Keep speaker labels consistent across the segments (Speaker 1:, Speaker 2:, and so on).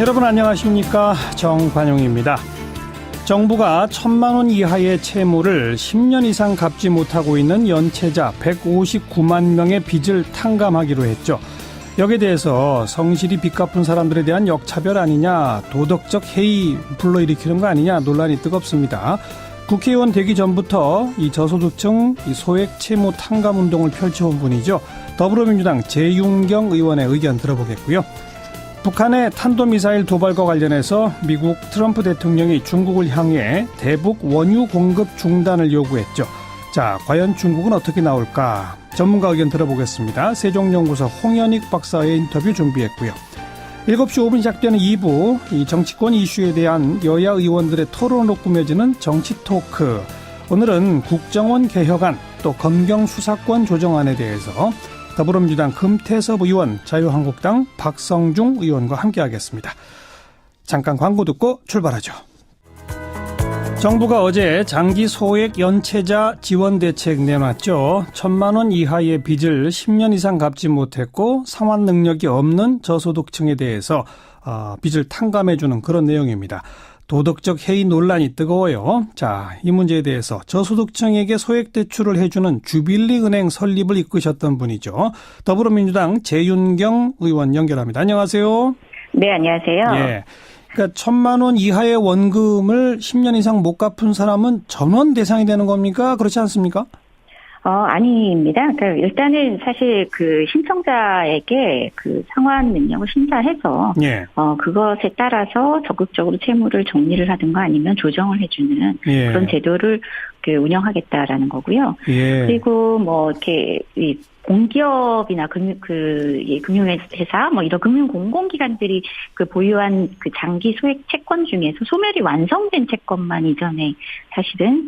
Speaker 1: 여러분 안녕하십니까, 정관용입니다. 정부가 1,000만 원 이하의 채무를 10년 이상 갚지 못하고 있는 연체자 159만 명의 빚을 탕감하기로 했죠. 여기에 대해서 성실히 빚 갚은 사람들에 대한 역차별 아니냐, 도덕적 해이 불러일으키는 거 아니냐 논란이 뜨겁습니다. 국회의원 되기 전부터 이 저소득층 소액 채무 탕감 운동을 펼쳐온 분이죠. 더불어민주당 재윤경 의원의 의견 들어보겠고요. 북한의 탄도미사일 도발과 관련해서 미국 트럼프 대통령이 중국을 향해 대북 원유 공급 중단을 요구했죠. 자, 과연 중국은 어떻게 나올까? 전문가 의견 들어보겠습니다. 세종연구소 홍현익 박사의 인터뷰 준비했고요. 7시 5분 시작되는 2부, 이 정치권 이슈에 대한 여야 의원들의 토론으로 꾸며지는 정치 토크. 오늘은 국정원 개혁안, 또 검경 수사권 조정안에 대해서 더불어민주당 금태섭 의원, 자유한국당 박성중 의원과 함께하겠습니다. 잠깐 광고 듣고 출발하죠. 정부가 어제 장기 소액 연체자 지원 대책 내놨죠. 1,000만 원 이하의 빚을 10년 이상 갚지 못했고 상환 능력이 없는 저소득층에 대해서 빚을 탕감해주는 그런 내용입니다. 도덕적 해이 논란이 뜨거워요. 자, 이 문제에 대해서 저소득층에게 소액 대출을 해주는 주빌리 은행 설립을 이끄셨던 분이죠. 더불어민주당 재윤경 의원 연결합니다. 안녕하세요.
Speaker 2: 네, 안녕하세요.
Speaker 1: 예. 그러니까 1,000만 원 이하의 원금을 10년 이상 못 갚은 사람은 전원 대상이 되는 겁니까? 그렇지 않습니까?
Speaker 2: 아닙니다. 그러니까 일단은 사실 그 신청자에게 그 상환 능력을 심사해서
Speaker 1: 예.
Speaker 2: 그것에 따라서 적극적으로 채무를 정리를 하든가 아니면 조정을 해주는
Speaker 1: 예.
Speaker 2: 그런 제도를 운영하겠다라는 거고요.
Speaker 1: 예.
Speaker 2: 그리고 뭐 이렇게 이 공기업이나 금융회사, 뭐 이런 금융 공공기관들이 그 보유한 그 장기 소액 채권 중에서 소멸이 완성된 채권만 이전에 사실은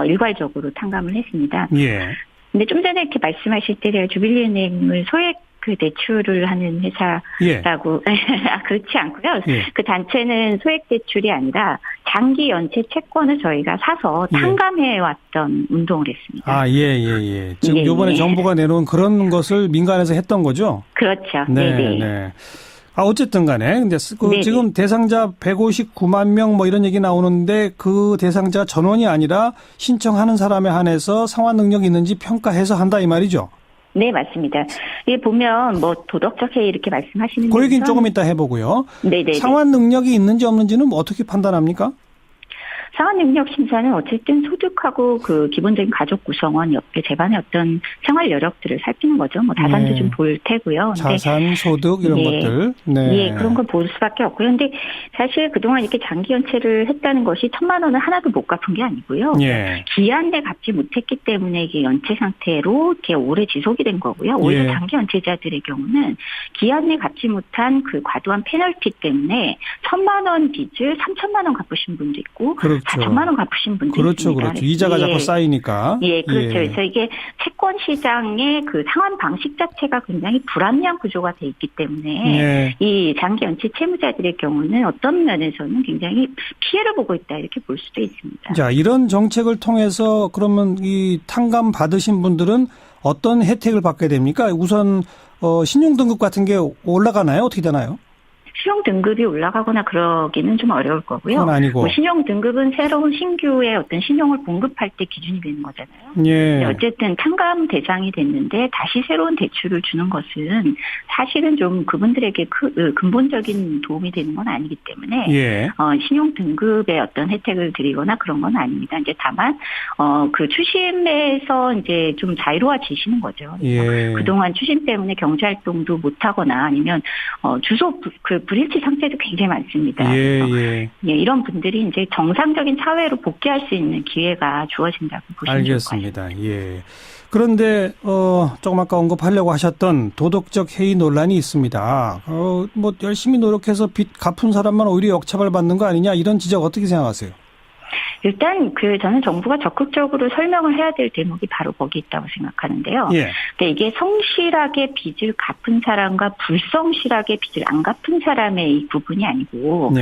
Speaker 2: 일괄적으로 탕감을 했습니다.
Speaker 1: 예.
Speaker 2: 근데 좀 전에 이렇게 말씀하실 때 제가 주빌리은행을 소액 대출을 하는 회사라고 그렇지 않고요.
Speaker 1: 예.
Speaker 2: 그 단체는 소액 대출이 아니라 장기 연체 채권을 저희가 사서 탕감해 왔던 운동을 했습니다.
Speaker 1: 예. 지금 이번에 정부가 내놓은 그런 것을 민간에서 했던 거죠?
Speaker 2: 그렇죠.
Speaker 1: 네. 어쨌든 간에 근데 지금 대상자 159만 명 뭐 이런 얘기 나오는데 그 대상자 전원이 아니라 신청하는 사람에 한해서 상환 능력이 있는지 평가해서 한다 이 말이죠?
Speaker 2: 네, 맞습니다. 예, 보면 뭐 도덕적 해이 이렇게 말씀하시는
Speaker 1: 그 얘기는 조금 이따 해보고요.
Speaker 2: 네네.
Speaker 1: 상환 능력이 있는지 없는지는 뭐 어떻게 판단합니까?
Speaker 2: 상환 능력 심사는 어쨌든 소득하고 그 기본적인 가족 구성원 옆에 집안의 어떤 생활 여력들을 살피는 거죠. 뭐 다산도 좀 볼 테고요.
Speaker 1: 자산, 소득 이런 것들. 네.
Speaker 2: 예, 그런 걸 볼 수밖에 없고요. 근데 사실 그동안 이렇게 장기 연체를 했다는 것이 1,000만 원을 하나도 못 갚은 게 아니고요.
Speaker 1: 예.
Speaker 2: 기한 내 갚지 못했기 때문에 이게 연체 상태로 이렇게 오래 지속이 된 거고요. 오히려 장기 연체자들의 경우는 기한 내 갚지 못한 그 과도한 페널티 때문에 1,000만 원 빚을 3,000만 원 갚으신 분도 있고,
Speaker 1: 그렇죠.
Speaker 2: 4천만 원 갚으신 분도 있습니다.
Speaker 1: 그렇죠. 이자가 자꾸 쌓이니까.
Speaker 2: 예, 그렇죠. 그래서 이게 채권 시장의 그 상환 방식 자체가 굉장히 불합리한 구조가 돼 있기 때문에 이 장기 연체 채무자들의 경우는 어떤 면에서는 굉장히 피해를 보고 있다 이렇게 볼 수도 있습니다.
Speaker 1: 자, 이런 정책을 통해서 그러면 이 탕감 받으신 분들은 어떤 혜택을 받게 됩니까? 우선 신용 등급 같은 게 올라가나요? 어떻게 되나요?
Speaker 2: 신용 등급이 올라가거나 그러기는 좀 어려울 거고요.
Speaker 1: 그건 아니고.
Speaker 2: 뭐 신용 등급은 새로운 신규의 어떤 신용을 공급할 때 기준이 되는 거잖아요.
Speaker 1: 예.
Speaker 2: 어쨌든 탕감 대상이 됐는데 다시 새로운 대출을 주는 것은 사실은 좀 그분들에게 근본적인 도움이 되는 건 아니기 때문에 신용 등급의 어떤 혜택을 드리거나 그런 건 아닙니다. 이제 다만 그 추심에서 이제 좀 자유로워지시는 거죠. 그동안 추심 때문에 경제 활동도 못 하거나 아니면 주소 불일치 상태도 굉장히 많습니다. 이런 분들이 이제 정상적인 사회로 복귀할 수 있는 기회가 주어진다고 보시면 좋을 것 같습니다.
Speaker 1: 알겠습니다. 그런데 조금 아까 언급하려고 하셨던 도덕적 해이 논란이 있습니다. 뭐 열심히 노력해서 빚 갚은 사람만 오히려 역차별 받는 거 아니냐 이런 지적 어떻게 생각하세요?
Speaker 2: 일단 저는 정부가 적극적으로 설명을 해야 될 대목이 바로 거기 있다고 생각하는데요. 그러니까 이게 성실하게 빚을 갚은 사람과 불성실하게 빚을 안 갚은 사람의 이 구분이 아니고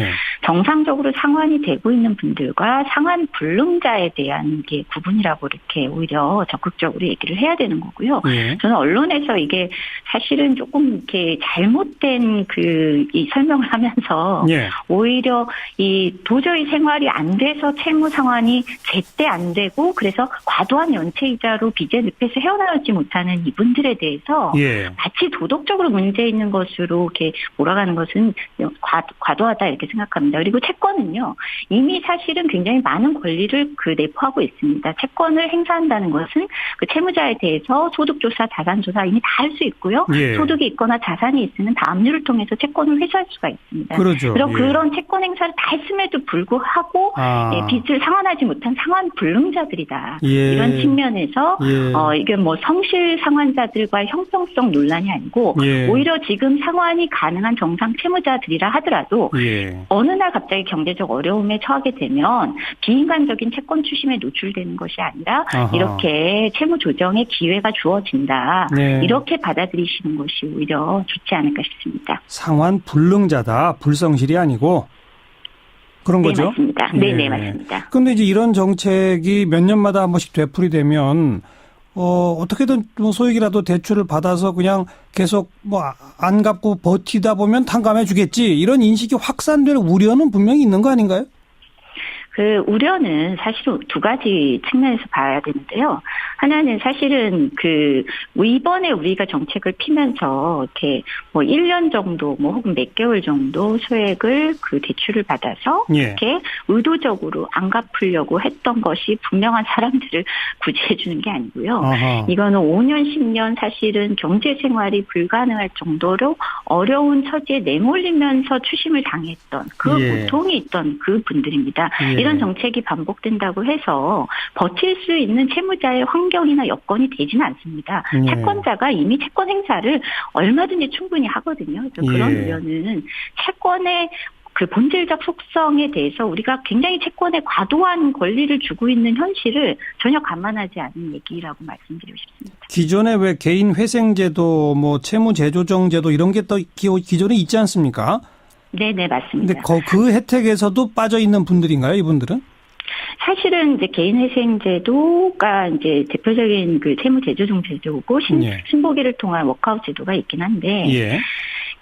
Speaker 2: 정상적으로 상환이 되고 있는 분들과 상환 불능자에 대한 게 구분이라고 이렇게 오히려 적극적으로 얘기를 해야 되는 거고요.
Speaker 1: 예.
Speaker 2: 저는 언론에서 이게 사실은 조금 이렇게 잘못된 이 설명을 하면서
Speaker 1: 예.
Speaker 2: 오히려 이 도저히 생활이 안 돼서 채무 상환이 제때 안 되고 그래서 과도한 연체이자로 빚의 늪에서 헤어나오지 못하는 이분들에 대해서
Speaker 1: 예.
Speaker 2: 마치 도덕적으로 문제 있는 것으로 이렇게 몰아가는 것은 과도하다 이렇게 생각합니다. 그리고 채권은요 이미 사실은 굉장히 많은 권리를 내포하고 있습니다. 채권을 행사한다는 것은 그 채무자에 대해서 소득조사, 자산조사 이미 다 할 수 있고요.
Speaker 1: 예.
Speaker 2: 소득이 있거나 자산이 있으면 다 압류를 통해서 채권을 회수할 수가 있습니다.
Speaker 1: 그렇죠.
Speaker 2: 그럼
Speaker 1: 예.
Speaker 2: 그런 채권 행사를 다 했음에도 불구하고 빚을 상환하지 못한 상환 불능자들이다.
Speaker 1: 예.
Speaker 2: 이런 측면에서
Speaker 1: 예.
Speaker 2: 이게 뭐 성실 상환자들과의 형평성 논란이 아니고
Speaker 1: 예.
Speaker 2: 오히려 지금 상환이 가능한 정상 채무자들이라 하더라도
Speaker 1: 예.
Speaker 2: 어느 날 갑자기 경제적 어려움에 처하게 되면 비인간적인 채권 추심에 노출되는 것이 아니라
Speaker 1: 아하.
Speaker 2: 이렇게 채무 조정의 기회가 주어진다.
Speaker 1: 네.
Speaker 2: 이렇게 받아들이시는 것이 오히려 좋지 않을까 싶습니다.
Speaker 1: 상환 불능자다. 불성실이 아니고 그런
Speaker 2: 네,
Speaker 1: 거죠?
Speaker 2: 맞습니다.
Speaker 1: 예.
Speaker 2: 네, 맞습니다.
Speaker 1: 그런데 이제 이런 정책이 몇 년마다 한 번씩 되풀이되면 어떻게든 뭐 소액이라도 대출을 받아서 그냥 계속 뭐 안 갚고 버티다 보면 탕감해 주겠지. 이런 인식이 확산될 우려는 분명히 있는 거 아닌가요?
Speaker 2: 그 우려는 사실은 두 가지 측면에서 봐야 되는데요. 하나는 사실은 이번에 우리가 정책을 피면서 이렇게 뭐 1년 정도 뭐 혹은 몇 개월 정도 소액을 대출을 받아서
Speaker 1: 예.
Speaker 2: 이렇게 의도적으로 안 갚으려고 했던 것이 분명한 사람들을 구제해 주는 게 아니고요.
Speaker 1: 아하.
Speaker 2: 이거는 5년, 10년 사실은 경제 생활이 불가능할 정도로 어려운 처지에 내몰리면서 추심을 당했던 그
Speaker 1: 예.
Speaker 2: 고통이 있던 그 분들입니다.
Speaker 1: 예.
Speaker 2: 이런 정책이 반복된다고 해서 버틸 수 있는 채무자의 환경이나 여건이 되지는 않습니다.
Speaker 1: 예.
Speaker 2: 채권자가 이미 채권 행사를 얼마든지 충분히 하거든요. 그래서 그런
Speaker 1: 예.
Speaker 2: 우려는 채권의 본질적 속성에 대해서 우리가 굉장히 채권에 과도한 권리를 주고 있는 현실을 전혀 감안하지 않은 얘기라고 말씀드리고 싶습니다.
Speaker 1: 기존에 왜 개인 회생제도, 뭐 채무 재조정제도 이런 게 또 기존에 있지 않습니까?
Speaker 2: 네, 맞습니다.
Speaker 1: 근데 그 혜택에서도 빠져 있는 분들인가요, 이분들은?
Speaker 2: 사실은 이제 개인회생제도가 이제 대표적인 채무 재조정 제도고 신보기를 통한 워크아웃 제도가 있긴 한데.
Speaker 1: 예.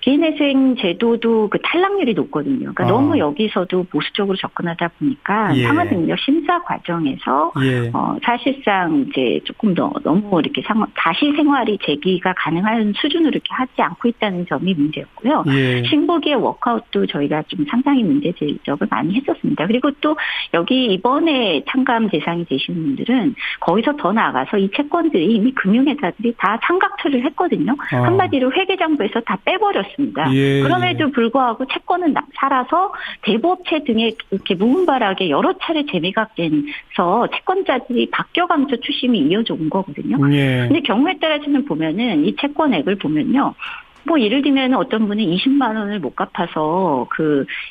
Speaker 2: 개인회생 제도도 탈락률이 높거든요. 그러니까 너무 여기서도 보수적으로 접근하다 보니까
Speaker 1: 예.
Speaker 2: 상환 능력 심사 과정에서
Speaker 1: 예.
Speaker 2: 사실상 이제 조금 더 너무 이렇게 다시 생활이 재기가 가능한 수준으로 이렇게 하지 않고 있다는 점이 문제였고요.
Speaker 1: 예.
Speaker 2: 신보기의 워크아웃도 저희가 좀 상당히 문제 지적을 많이 했었습니다. 그리고 또 여기 이번에 탕감 대상이 되신 분들은 거기서 더 나아가서 이 채권들이 이미 금융회사들이 다 상각처리를 했거든요. 한마디로 회계장부에서 다 빼버렸습니다.
Speaker 1: 예.
Speaker 2: 그럼에도 불구하고 채권은 살아서 대부업체 등에 이렇게 무분별하게 여러 차례 재매각돼서 채권자들이 바뀌어가면서 추심이 이어져 온 거거든요.
Speaker 1: 예.
Speaker 2: 근데 경우에 따라서는 보면은 이 채권액을 보면요. 뭐 예를 들면 어떤 분은 20만 원을 못 갚아서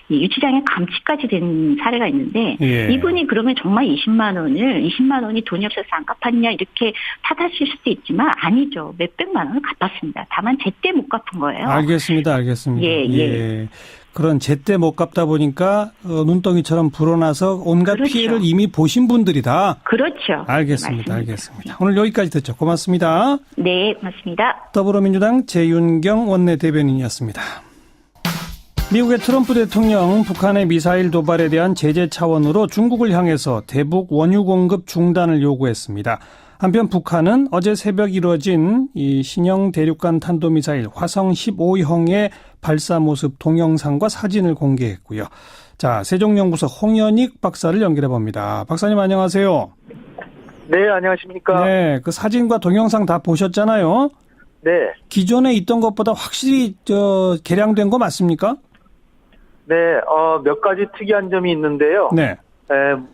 Speaker 2: 이 유치장에 감치까지 된 사례가 있는데
Speaker 1: 예.
Speaker 2: 이분이 그러면 정말 20만 원이 돈이 없어서 안 갚았냐 이렇게 탓하실 수도 있지만 아니죠. 몇백만 원을 갚았습니다. 다만 제때 못 갚은 거예요.
Speaker 1: 알겠습니다.
Speaker 2: 예.
Speaker 1: 그런 제때 못 갚다 보니까 눈덩이처럼 불어나서 온갖
Speaker 2: 그렇죠.
Speaker 1: 피해를 이미 보신 분들이다.
Speaker 2: 그렇죠.
Speaker 1: 알겠습니다. 알겠습니다. 오늘 여기까지 듣죠. 고맙습니다.
Speaker 2: 네, 고맙습니다.
Speaker 1: 더불어민주당 재윤경 원내대변인이었습니다. 미국의 트럼프 대통령 북한의 미사일 도발에 대한 제재 차원으로 중국을 향해서 대북 원유 공급 중단을 요구했습니다. 한편 북한은 어제 새벽 이루어진 이 신형 대륙간 탄도미사일 화성 15형의 발사 모습 동영상과 사진을 공개했고요. 자, 세종연구소 홍현익 박사를 연결해 봅니다. 박사님 안녕하세요.
Speaker 3: 네, 안녕하십니까.
Speaker 1: 네, 그 사진과 동영상 다 보셨잖아요.
Speaker 3: 네.
Speaker 1: 기존에 있던 것보다 확실히 개량된 거 맞습니까?
Speaker 3: 네, 몇 가지 특이한 점이 있는데요.
Speaker 1: 네.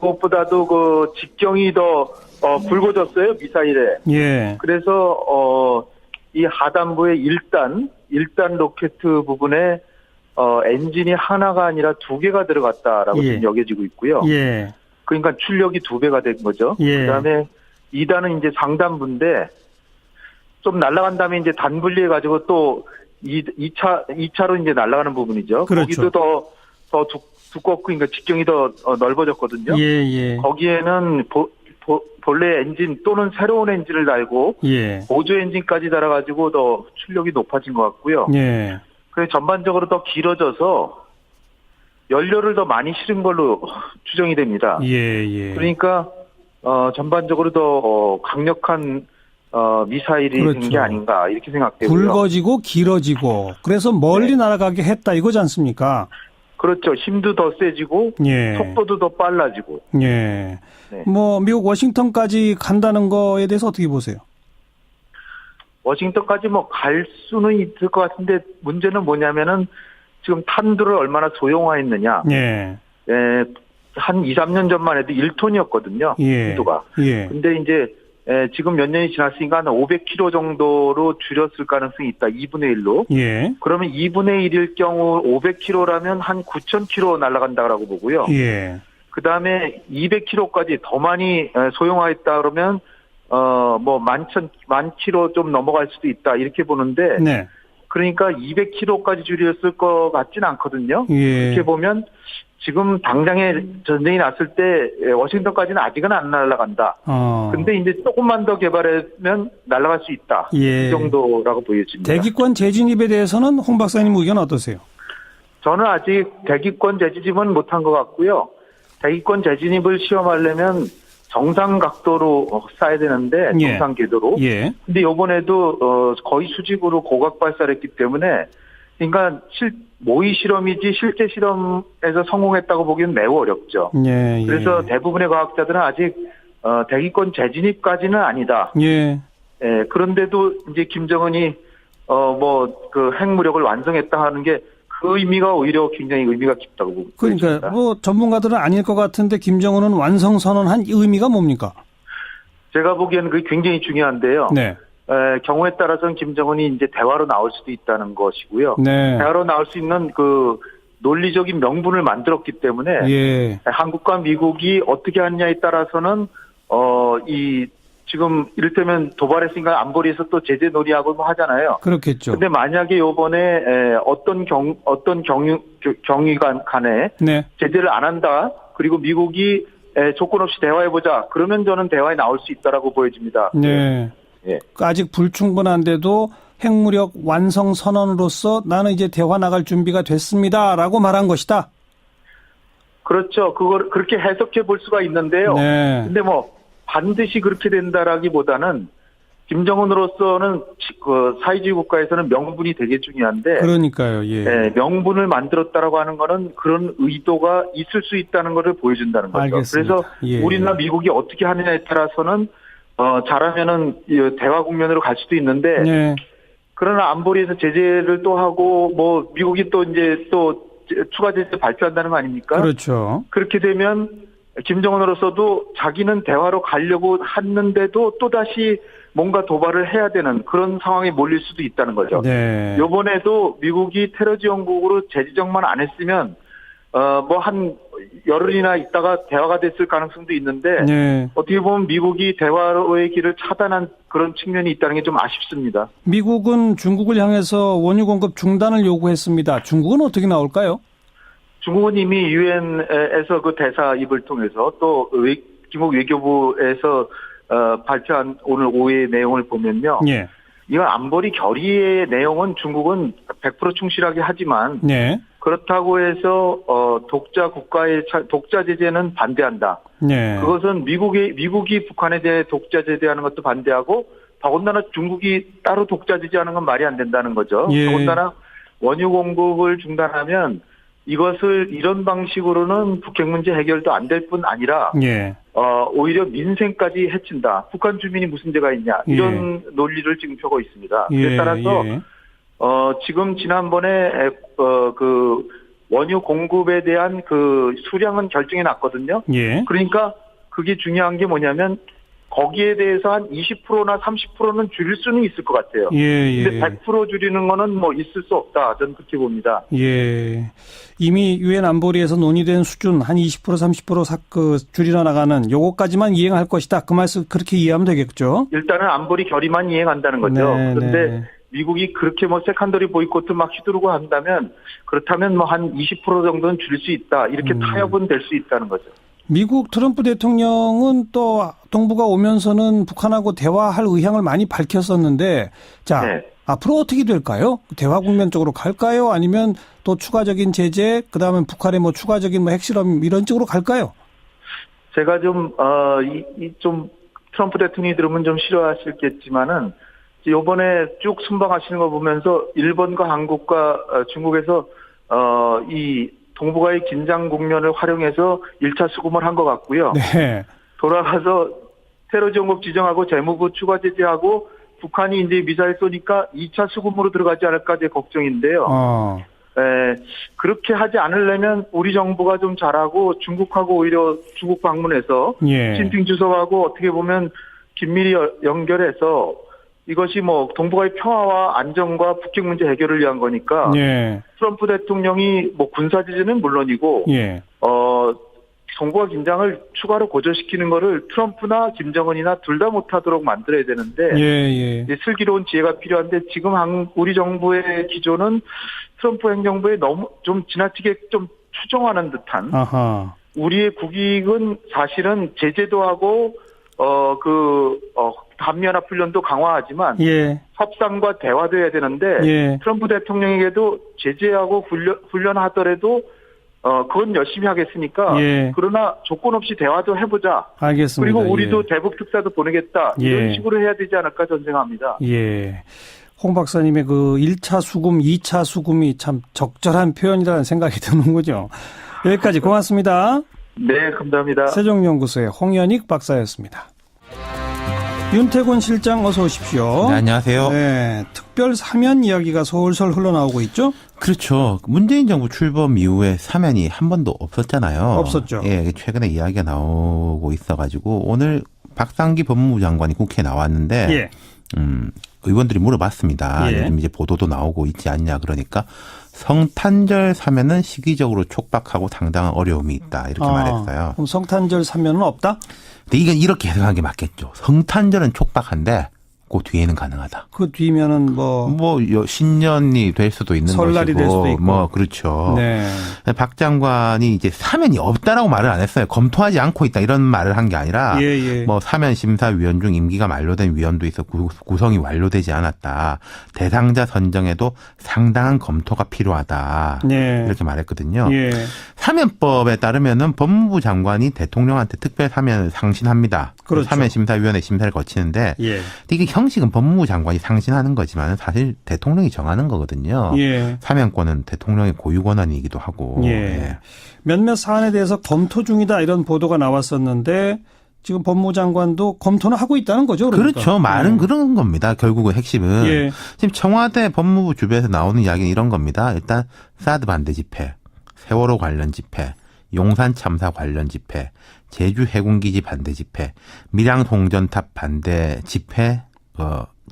Speaker 3: 무엇보다도 직경이 더 굵어졌어요, 미사일에.
Speaker 1: 예.
Speaker 3: 그래서 이 하단부의 1단 로켓 부분에 엔진이 하나가 아니라 2개가 들어갔다라고 지금 여겨지고 있고요.
Speaker 1: 예.
Speaker 3: 그러니까 출력이 2배가 된 거죠.
Speaker 1: 예.
Speaker 3: 그다음에 2단은 이제 상단부인데 좀 날아간 다음에 이제 단분리해 가지고 또 2차로 이제 날아가는 부분이죠.
Speaker 1: 그렇죠.
Speaker 3: 거기도 더 더 두껍고 그러니까 직경이 더 넓어졌거든요.
Speaker 1: 예.
Speaker 3: 거기에는 본래 엔진 또는 새로운 엔진을 달고
Speaker 1: 예.
Speaker 3: 보조 엔진까지 달아가지고 더 출력이 높아진 것 같고요.
Speaker 1: 예.
Speaker 3: 그래서 전반적으로 더 길어져서 연료를 더 많이 실은 걸로 추정이 됩니다.
Speaker 1: 예.
Speaker 3: 그러니까 전반적으로 더 강력한 미사일이
Speaker 1: 그렇죠.
Speaker 3: 된 게 아닌가 이렇게 생각되고요.
Speaker 1: 굵어지고 길어지고 그래서 멀리 날아가게 했다 이거지 않습니까?
Speaker 3: 그렇죠. 힘도 더 세지고
Speaker 1: 예.
Speaker 3: 속도도 더 빨라지고.
Speaker 1: 예.
Speaker 3: 네.
Speaker 1: 뭐 미국 워싱턴까지 간다는 거에 대해서 어떻게 보세요?
Speaker 3: 워싱턴까지 뭐 갈 수는 있을 것 같은데 문제는 뭐냐면은 지금 탄두를 얼마나 소형화했느냐.
Speaker 1: 예.
Speaker 3: 한 2, 3년 전만 해도 1톤이었거든요.
Speaker 1: 예.
Speaker 3: 탄두가.
Speaker 1: 예.
Speaker 3: 근데 이제 지금 몇 년이 지났으니까 한 500km 정도로 줄였을 가능성이 있다. 2분의 1로.
Speaker 1: 예.
Speaker 3: 그러면 2분의 1일 경우 500km라면 한 9,000km 날아간다라고 보고요.
Speaker 1: 예.
Speaker 3: 그 다음에 200km까지 더 많이 소형화했다 그러면 뭐 10,000km 좀 넘어갈 수도 있다 이렇게 보는데.
Speaker 1: 네.
Speaker 3: 그러니까 200km까지 줄였을 것 같진 않거든요.
Speaker 1: 예.
Speaker 3: 이렇게 보면 지금 당장에 전쟁이 났을 때 워싱턴까지는 아직은 안 날아간다. 근데 이제 조금만 더 개발하면 날아갈 수 있다.
Speaker 1: 예.
Speaker 3: 이 정도라고 보여집니다.
Speaker 1: 대기권 재진입에 대해서는 홍 박사님 의견 어떠세요?
Speaker 3: 저는 아직 대기권 재진입은 못한 것 같고요. 대기권 재진입을 시험하려면 정상 각도로 쏴야 되는데 정상 궤도로.
Speaker 1: 예.
Speaker 3: 근데 이번에도 거의 수직으로 고각 발사를 했기 때문에 그러니까 모의 실험이지 실제 실험에서 성공했다고 보기는 매우 어렵죠.
Speaker 1: 예.
Speaker 3: 그래서 대부분의 과학자들은 아직 대기권 재진입까지는 아니다.
Speaker 1: 예.
Speaker 3: 예. 그런데도 이제 김정은이 그 핵무력을 완성했다 하는 게 그 의미가 오히려 굉장히 의미가 깊다고 봅니다.
Speaker 1: 그러니까 뭐 전문가들은 아닐 것 같은데 김정은은 완성 선언한 의미가 뭡니까?
Speaker 3: 제가 보기에는 그게 굉장히 중요한데요.
Speaker 1: 네.
Speaker 3: 경우에 따라서는 김정은이 이제 대화로 나올 수도 있다는 것이고요.
Speaker 1: 네.
Speaker 3: 대화로 나올 수 있는 그 논리적인 명분을 만들었기 때문에
Speaker 1: 예.
Speaker 3: 한국과 미국이 어떻게 하느냐에 따라서는 지금 이를테면 도발했으니까 안보리에서 또 제재 논의하고 뭐 하잖아요.
Speaker 1: 그렇겠죠.
Speaker 3: 근데 만약에 요번에 어떤 경위간 간에
Speaker 1: 네.
Speaker 3: 제재를 안 한다. 그리고 미국이 조건 없이 대화해보자. 그러면 저는 대화에 나올 수 있다라고 보여집니다.
Speaker 1: 네.
Speaker 3: 예.
Speaker 1: 아직 불충분한데도 핵무력 완성 선언으로서 나는 이제 대화 나갈 준비가 됐습니다라고 말한 것이다.
Speaker 3: 그렇죠. 그걸 그렇게 해석해 볼 수가 있는데요.
Speaker 1: 네.
Speaker 3: 근데 뭐 반드시 그렇게 된다라기보다는 김정은으로서는 그 사회주의 국가에서는 명분이 되게 중요한데.
Speaker 1: 그러니까요. 예.
Speaker 3: 네, 명분을 만들었다라고 하는 거는 그런 의도가 있을 수 있다는 것을 보여준다는 거죠.
Speaker 1: 알겠습니다.
Speaker 3: 그래서
Speaker 1: 예.
Speaker 3: 우리나 미국이 어떻게 하느냐에 따라서는 잘하면은 대화 국면으로 갈 수도 있는데.
Speaker 1: 네.
Speaker 3: 그러나 안보리에서 제재를 또 하고 뭐 미국이 또 이제 또 추가 제재 발표한다는 거 아닙니까?
Speaker 1: 그렇죠.
Speaker 3: 그렇게 되면 김정은으로서도 자기는 대화로 가려고 했는데도 또다시 뭔가 도발을 해야 되는 그런 상황에 몰릴 수도 있다는 거죠.
Speaker 1: 네.
Speaker 3: 이번에도 미국이 테러 지원국으로 재지정만 안 했으면 뭐 한 열흘이나 있다가 대화가 됐을 가능성도 있는데
Speaker 1: 네.
Speaker 3: 어떻게 보면 미국이 대화의 길을 차단한 그런 측면이 있다는 게 좀 아쉽습니다. 미국은
Speaker 1: 중국을 향해서 원유 공급 중단을 요구했습니다. 중국은 어떻게 나올까요?
Speaker 3: 중국은 이미 유엔에서 그 대사 입을 통해서 또 중국 외교부에서 발표한 오늘 오후의 내용을 보면요.
Speaker 1: 예.
Speaker 3: 이건 안보리 결의의 내용은 중국은 100% 충실하게 하지만
Speaker 1: 네.
Speaker 3: 그렇다고 해서 독자 국가의 독자 제재는 반대한다.
Speaker 1: 네.
Speaker 3: 그것은 미국이 북한에 대해 독자 제재하는 것도 반대하고 더군다나 중국이 따로 독자 제재하는 건 말이 안 된다는 거죠.
Speaker 1: 예.
Speaker 3: 더군다나 원유 공급을 중단하면 이것을 이런 방식으로는 북핵 문제 해결도 안 될 뿐 아니라
Speaker 1: 예.
Speaker 3: 오히려 민생까지 해친다. 북한 주민이 무슨 죄가 있냐. 이런 논리를 지금 펴고 있습니다.
Speaker 1: 예.
Speaker 3: 따라서 지금 지난번에 그 원유 공급에 대한 그 수량은 결정해 놨거든요.
Speaker 1: 예.
Speaker 3: 그러니까 그게 중요한 게 뭐냐면 거기에 대해서 한 20%나 30%는 줄일 수는 있을 것 같아요.
Speaker 1: 예.
Speaker 3: 근데 100% 줄이는 거는 뭐 있을 수 없다. 저는 그렇게 봅니다.
Speaker 1: 예. 이미 유엔 안보리에서 논의된 수준 한 20% 30% 줄여 나가는 요거까지만 이행할 것이다. 그 말씀 그렇게 이해하면 되겠죠?
Speaker 3: 일단은 안보리 결의만 이행한다는 거죠.
Speaker 1: 네,
Speaker 3: 그런데 미국이 그렇게 뭐 세컨더리 보이콧을 막 휘두르고 한다면 그렇다면 뭐 한 20% 정도는 줄일 수 있다. 이렇게 타협은 될 수 있다는 거죠.
Speaker 1: 미국 트럼프 대통령은 또 동북아 오면서는 북한하고 대화할 의향을 많이 밝혔었는데 자, 네. 앞으로 어떻게 될까요? 대화 국면 쪽으로 갈까요? 아니면 또 추가적인 제재, 그다음에 북한의 뭐 추가적인 뭐 핵실험 이런 쪽으로 갈까요?
Speaker 3: 제가 좀 트럼프 대통령이 들으면 좀 싫어하시겠지만은 이번에 쭉 순방하시는 거 보면서 일본과 한국과 중국에서 이 동북아의 긴장 국면을 활용해서 1차 수금을 한 것 같고요. 네. 돌아가서 테러 지원국 지정하고 재무부 추가 제재하고 북한이 이제 미사일 쏘니까 2차 수금으로 들어가지 않을까 제 걱정인데요. 그렇게 하지 않으려면 우리 정부가 좀 잘하고 중국하고 오히려 중국 방문해서 시진핑 주석하고 어떻게 보면 긴밀히 연결해서 이것이 뭐 동북아의 평화와 안정과 북핵 문제 해결을 위한 거니까 트럼프 대통령이 뭐 군사 제재는 물론이고 동북아 긴장을 추가로 고조시키는 거를 트럼프나 김정은이나 둘 다 못하도록 만들어야 되는데 슬기로운 지혜가 필요한데 지금 우리 정부의 기조는 트럼프 행정부에 너무 좀 지나치게 좀 추종하는 듯한 우리의 국익은 사실은 제재도 하고 한미연합훈련도 강화하지만 협상과 대화도 해야 되는데 트럼프 대통령에게도 제재하고 훈련하더라도 그건 열심히 하겠으니까 그러나 조건 없이 대화도 해보자.
Speaker 1: 알겠습니다.
Speaker 3: 그리고 우리도 대북 특사도 보내겠다. 이런 식으로 해야 되지 않을까 저는 생각합니다.
Speaker 1: 홍 박사님의 그 1차 수금, 2차 수금이 참 적절한 표현이라는 생각이 드는군요. 여기까지 고맙습니다.
Speaker 3: 네, 감사합니다.
Speaker 1: 세종연구소의 홍연익 박사였습니다. 윤태곤 실장 어서 오십시오.
Speaker 4: 네, 안녕하세요.
Speaker 1: 네, 특별 사면 이야기가 솔솔 흘러나오고 있죠?
Speaker 4: 그렇죠. 문재인 정부 출범 이후에 사면이 한 번도 없었잖아요.
Speaker 1: 없었죠.
Speaker 4: 최근에 이야기가 나오고 있어가지고 오늘 박상기 법무부 장관이 국회에 나왔는데 의원들이 물어봤습니다. 요즘 이제 보도도 나오고 있지 않냐 그러니까 성탄절 사면은 시기적으로 촉박하고 상당한 어려움이 있다 이렇게 말했어요.
Speaker 1: 그럼 성탄절 사면은 없다?
Speaker 4: 근데 이건 이렇게 해석하는 게 맞겠죠. 성탄절은 촉박한데 그 뒤에는 가능하다.
Speaker 1: 그 뒤면은
Speaker 4: 신년이 될 수도 있는
Speaker 1: 설날이
Speaker 4: 것이고,
Speaker 1: 될 수도 있고.
Speaker 4: 그렇죠.
Speaker 1: 네.
Speaker 4: 박 장관이 이제 사면이 없다라고 말을 안 했어요. 검토하지 않고 있다 이런 말을 한 게 아니라, 사면 심사위원 중 임기가 만료된 위원도 있어 구성이 완료되지 않았다. 대상자 선정에도 상당한 검토가 필요하다. 이렇게 말했거든요. 사면법에 따르면은 법무부 장관이 대통령한테 특별 사면을 상신합니다.
Speaker 1: 그렇죠.
Speaker 4: 사면 심사위원회 심사를 거치는데, 이게 형식은 법무부 장관이 상신하는 거지만 사실 대통령이 정하는 거거든요. 사면권은 대통령의 고유 권한이기도 하고.
Speaker 1: 몇몇 사안에 대해서 검토 중이다 이런 보도가 나왔었는데 지금 법무부 장관도 검토는 하고 있다는 거죠. 그러니까.
Speaker 4: 그렇죠. 말은 그런 겁니다. 결국은 핵심은. 지금 청와대 법무부 주변에서 나오는 이야기는 이런 겁니다. 일단 사드 반대 집회, 세월호 관련 집회, 용산 참사 관련 집회, 제주 해군기지 반대 집회, 밀양 송전탑 반대 집회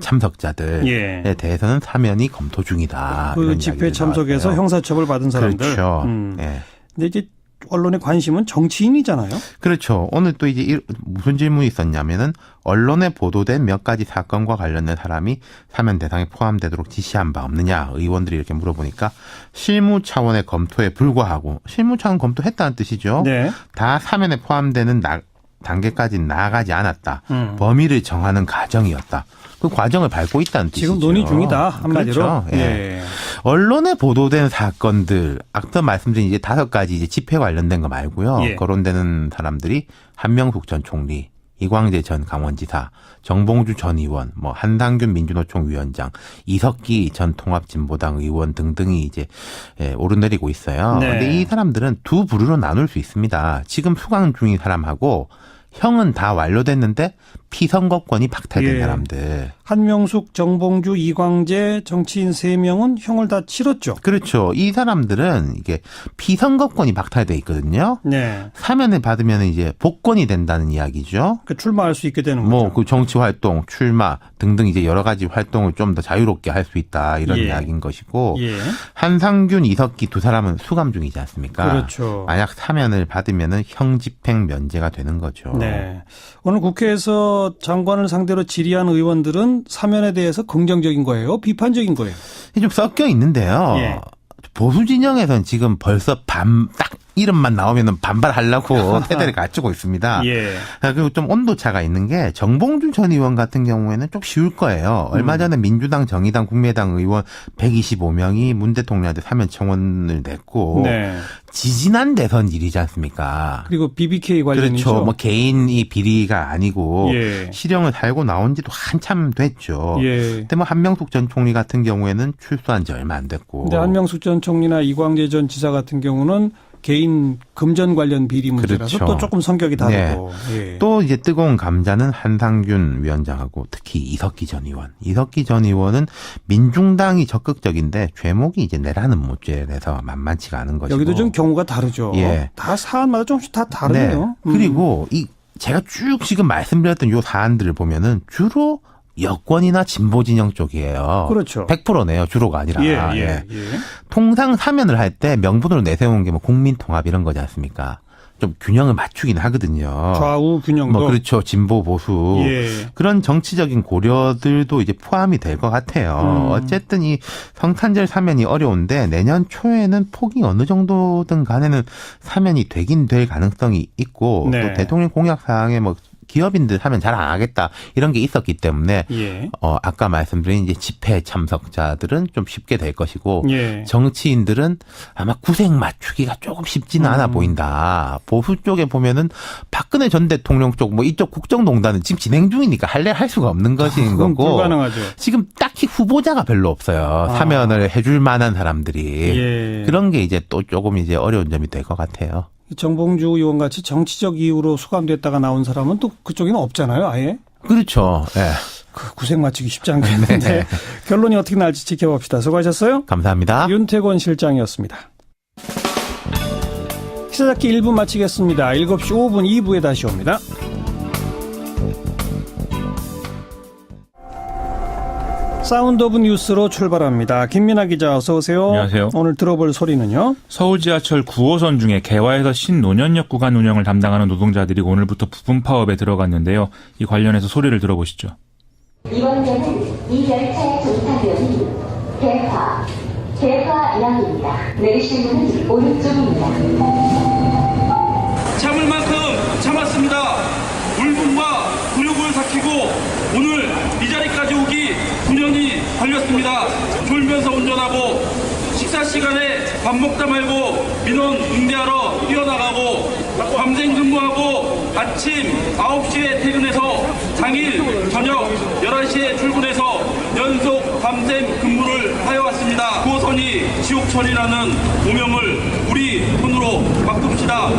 Speaker 4: 참석자들에 대해서는 사면이 검토 중이다.
Speaker 1: 그 집회 참석해서
Speaker 4: 나왔어요.
Speaker 1: 형사처벌 받은 사람들.
Speaker 4: 그렇죠.
Speaker 1: 근데 이제 언론의 관심은 정치인이잖아요.
Speaker 4: 그렇죠. 오늘 또 이제 무슨 질문이 있었냐면은 언론에 보도된 몇 가지 사건과 관련된 사람이 사면 대상에 포함되도록 지시한 바 없느냐 의원들이 이렇게 물어보니까 실무 차원의 검토에 불과하고 실무 차원 검토했다는 뜻이죠. 다 사면에 포함되는 단계까지는 나아가지 않았다. 범위를 정하는 과정이었다. 그 과정을 밟고 있다는 뜻이죠.
Speaker 1: 지금 논의 중이다. 한마디로.
Speaker 4: 그렇죠. 언론에 보도된 사건들, 아까 말씀드린 이제 5가지 이제 집회 관련된 거 말고요. 거론되는 사람들이 한명숙 전 총리, 이광재 전 강원지사, 정봉주 전 의원, 한상균 민주노총 위원장, 이석기 전 통합진보당 의원 등등이 이제 오르내리고 있어요. 그런데 이 사람들은 두 부류로 나눌 수 있습니다. 지금 수강 중인 사람하고 형은 다 완료됐는데 피선거권이 박탈된 사람들.
Speaker 1: 한명숙, 정봉주, 이광재 정치인 3명은 형을 다 치렀죠.
Speaker 4: 그렇죠. 이 사람들은 이게 피선거권이 박탈돼 있거든요. 사면을 받으면 이제 복권이 된다는 이야기죠.
Speaker 1: 그러니까 출마할 수 있게 되는 거죠.
Speaker 4: 그 정치 활동, 출마 등등 이제 여러 가지 활동을 좀 더 자유롭게 할 수 있다 이런 이야기인 것이고 한상균, 이석기 두 사람은 수감 중이지 않습니까?
Speaker 1: 그렇죠.
Speaker 4: 만약 사면을 받으면은 형 집행 면제가 되는 거죠.
Speaker 1: 네. 오늘 국회에서 장관을 상대로 질의한 의원들은 사면에 대해서 긍정적인 거예요? 비판적인 거예요?
Speaker 4: 좀 섞여 있는데요. 예. 보수 진영에서는 지금 벌써 딱 이름만 나오면 반발하려고 태도를 갖추고 있습니다. 예. 그리고 좀 온도차가 있는 게 정봉주 전 의원 같은 경우에는 좀 쉬울 거예요. 얼마 전에 민주당, 정의당, 국민의당 의원 125명이 문 대통령한테 사면 청원을 냈고 네. 지지난 대선 일이지 않습니까?
Speaker 1: 그리고 BBK 관련이죠.
Speaker 4: 그렇죠. 뭐 개인이 비리가 아니고 예. 실형을 달고 나온 지도 한참 됐죠. 예. 근데 뭐 한명숙 전 총리 같은 경우에는 출소한 지 얼마 안 됐고.
Speaker 1: 근데 한명숙 전 총리나 이광재 전 지사 같은 경우는 개인 금전 관련 비리 문제라서 그렇죠. 또 조금 성격이 다르고.
Speaker 4: 네. 예. 또 이제 뜨거운 감자는 한상균 위원장하고 특히 이석기 전 의원. 이석기 전 의원은 민중당이 적극적인데 죄목이 이제 내라는 모죄라서 만만치가 않은 것이고.
Speaker 1: 여기도 좀 경우가 다르죠. 예. 다 사안마다 조금씩 다 다르네요.
Speaker 4: 네. 그리고 제가 쭉 지금 말씀드렸던 요 사안들을 보면은 주로 여권이나 진보 진영 쪽이에요.
Speaker 1: 그렇죠.
Speaker 4: 100%네요. 주로가 아니라. 예. 통상 사면을 할 때 명분으로 내세운 게 뭐 국민통합 이런 거지 않습니까? 좀 균형을 맞추긴 하거든요.
Speaker 1: 좌우 균형도.
Speaker 4: 뭐 그렇죠. 진보 보수. 예. 그런 정치적인 고려들도 이제 포함이 될 것 같아요. 어쨌든 이 성탄절 사면이 어려운데 내년 초에는 폭이 어느 정도든 간에는 사면이 되긴 될 가능성이 있고 네. 또 대통령 공약 사항에 뭐 기업인들 하면 잘 안 하겠다 이런 게 있었기 때문에 예. 아까 말씀드린 이제 집회 참석자들은 좀 쉽게 될 것이고 예. 정치인들은 아마 구색 맞추기가 조금 쉽지는 않아 보인다. 보수 쪽에 보면은 박근혜 전 대통령 쪽 뭐 이쪽 국정농단은 지금 진행 중이니까 할 수가 없는 것인 거고
Speaker 1: 불가능하죠.
Speaker 4: 지금 딱히 후보자가 별로 없어요. 사면을 해줄 만한 사람들이 예. 그런 게 이제 또 조금 이제 어려운 점이 될 것 같아요.
Speaker 1: 정봉주 의원 같이 정치적 이유로 수감됐다가 나온 사람은 또 그쪽에는 없잖아요, 아예.
Speaker 4: 그렇죠. 네.
Speaker 1: 구색 맞추기 쉽지 않겠는데 네. 결론이 어떻게 날지 지켜봅시다. 수고하셨어요.
Speaker 4: 감사합니다.
Speaker 1: 윤태권 실장이었습니다. 시사잡기 1부 마치겠습니다. 7시 5분 2부에 다시 옵니다. 사운드 오브 뉴스로 출발합니다. 김민아 기자 어서 오세요.
Speaker 5: 안녕하세요.
Speaker 1: 오늘 들어볼 소리는요.
Speaker 5: 서울 지하철 9호선 중에 개화에서 신노년역 구간 운영을 담당하는 노동자들이 오늘부터 부분 파업에 들어갔는데요. 이 관련해서 소리를 들어보시죠.
Speaker 6: 이번에는 이 열차의 종착역이 개화역입니다. 내리실 문은 오른쪽입니다.
Speaker 7: 참을 만큼 참았습니다. 울분과 굴욕을 삭히고 오늘 이 자리까지 오기 9년이 걸렸습니다. 졸면서 운전하고 식사 시간에 밥 먹다 말고 민원 응대하러 뛰어나가고 밤샘 근무하고 아침 9시에 퇴근해서 당일 저녁 11시에 출근해서 연속 밤샘 근무를 하여왔습니다. 9호선이 지옥철이라는 오명을 우리 손으로 바꿉시다.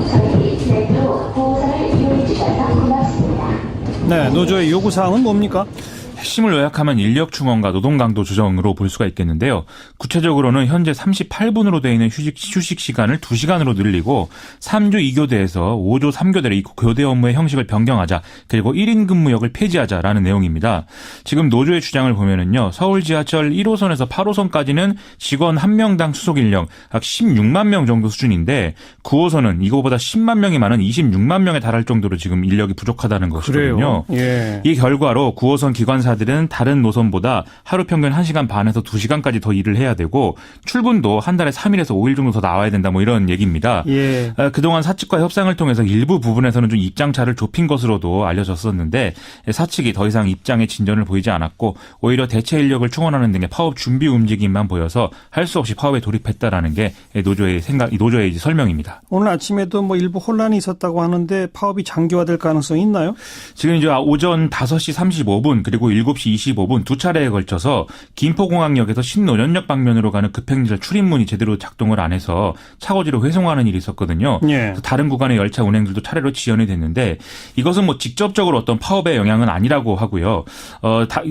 Speaker 6: 저희 내로 9호선을 이용해 주셔서 고맙습니다.
Speaker 1: 네, 노조의 요구사항은 뭡니까?
Speaker 5: 핵심을 요약하면 인력 충원과 노동 강도 조정으로 볼 수가 있겠는데요. 구체적으로는 현재 38분으로 되어 있는 휴식 시간을 2시간으로 늘리고 3조 2교대에서 5조 3교대로 이 교대 업무의 형식을 변경하자. 그리고 1인 근무역을 폐지하자라는 내용입니다. 지금 노조의 주장을 보면은요. 서울 지하철 1호선에서 8호선까지는 직원 1명당 수속 인력 약 16만 명 정도 수준인데 9호선은 이거보다 10만 명이 많은 26만 명에 달할 정도로 지금 인력이 부족하다는 것이거든요. 예. 이 결과로 9호선 기관사 들은 다른 노선보다 하루 평균 1시간 반에서 2시간까지 더 일을 해야 되고 출근도 한 달에 3일에서 5일 정도 더 나와야 된다 뭐 이런 얘기입니다. 예. 그동안 사측과 협상을 통해서 일부 부분에서는 좀 입장차를 좁힌 것으로도 알려졌었는데 사측이 더 이상 입장에 진전을 보이지 않았고 오히려 대체 인력을 충원하는 등의 파업 준비 움직임만 보여서 할 수 없이 파업에 돌입했다라는 게 노조의 노조의 설명입니다.
Speaker 1: 오늘 아침에도 뭐 일부 혼란이 있었다고 하는데 파업이 장기화될 가능성이 있나요?
Speaker 5: 지금 이제 오전 5시 35분 그리고 7시 25분 두 차례에 걸쳐서 김포공항역에서 신노년역 방면으로 가는 급행열 출입문이 제대로 작동을 안 해서 차고지로 회송하는 일이 있었거든요. 예. 다른 구간의 열차 운행들도 차례로 지연이 됐는데 이것은 뭐 직접적으로 어떤 파업의 영향은 아니라고 하고요.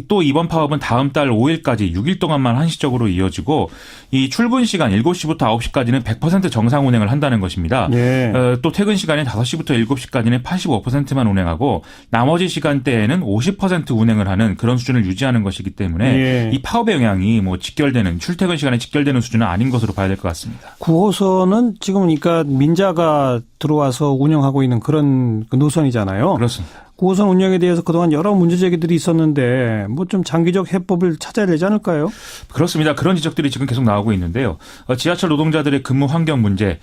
Speaker 5: 또 이번 파업은 다음 달 5일까지 6일 동안만 한시적으로 이어지고 이 출근 시간 7시부터 9시까지는 100% 정상 운행을 한다는 것입니다. 예. 또 퇴근 시간인 5시부터 7시까지는 85%만 운행하고 나머지 시간대에는 50% 운행을 하는 그런 수준을 유지하는 것이기 때문에 이 파업의 영향이 뭐 직결되는 출퇴근 시간에 직결되는 수준은 아닌 것으로 봐야 될 것 같습니다.
Speaker 1: 9호선은 지금 그러니까 민자가 들어와서 운영하고 있는 그런 노선이잖아요.
Speaker 5: 그렇습니다.
Speaker 1: 9호선 운영에 대해서 그동안 여러 문제 제기들이 있었는데 뭐 좀 장기적 해법을 찾아야 되지 않을까요?
Speaker 5: 그렇습니다. 그런 지적들이 지금 계속 나오고 있는데요. 지하철 노동자들의 근무 환경 문제,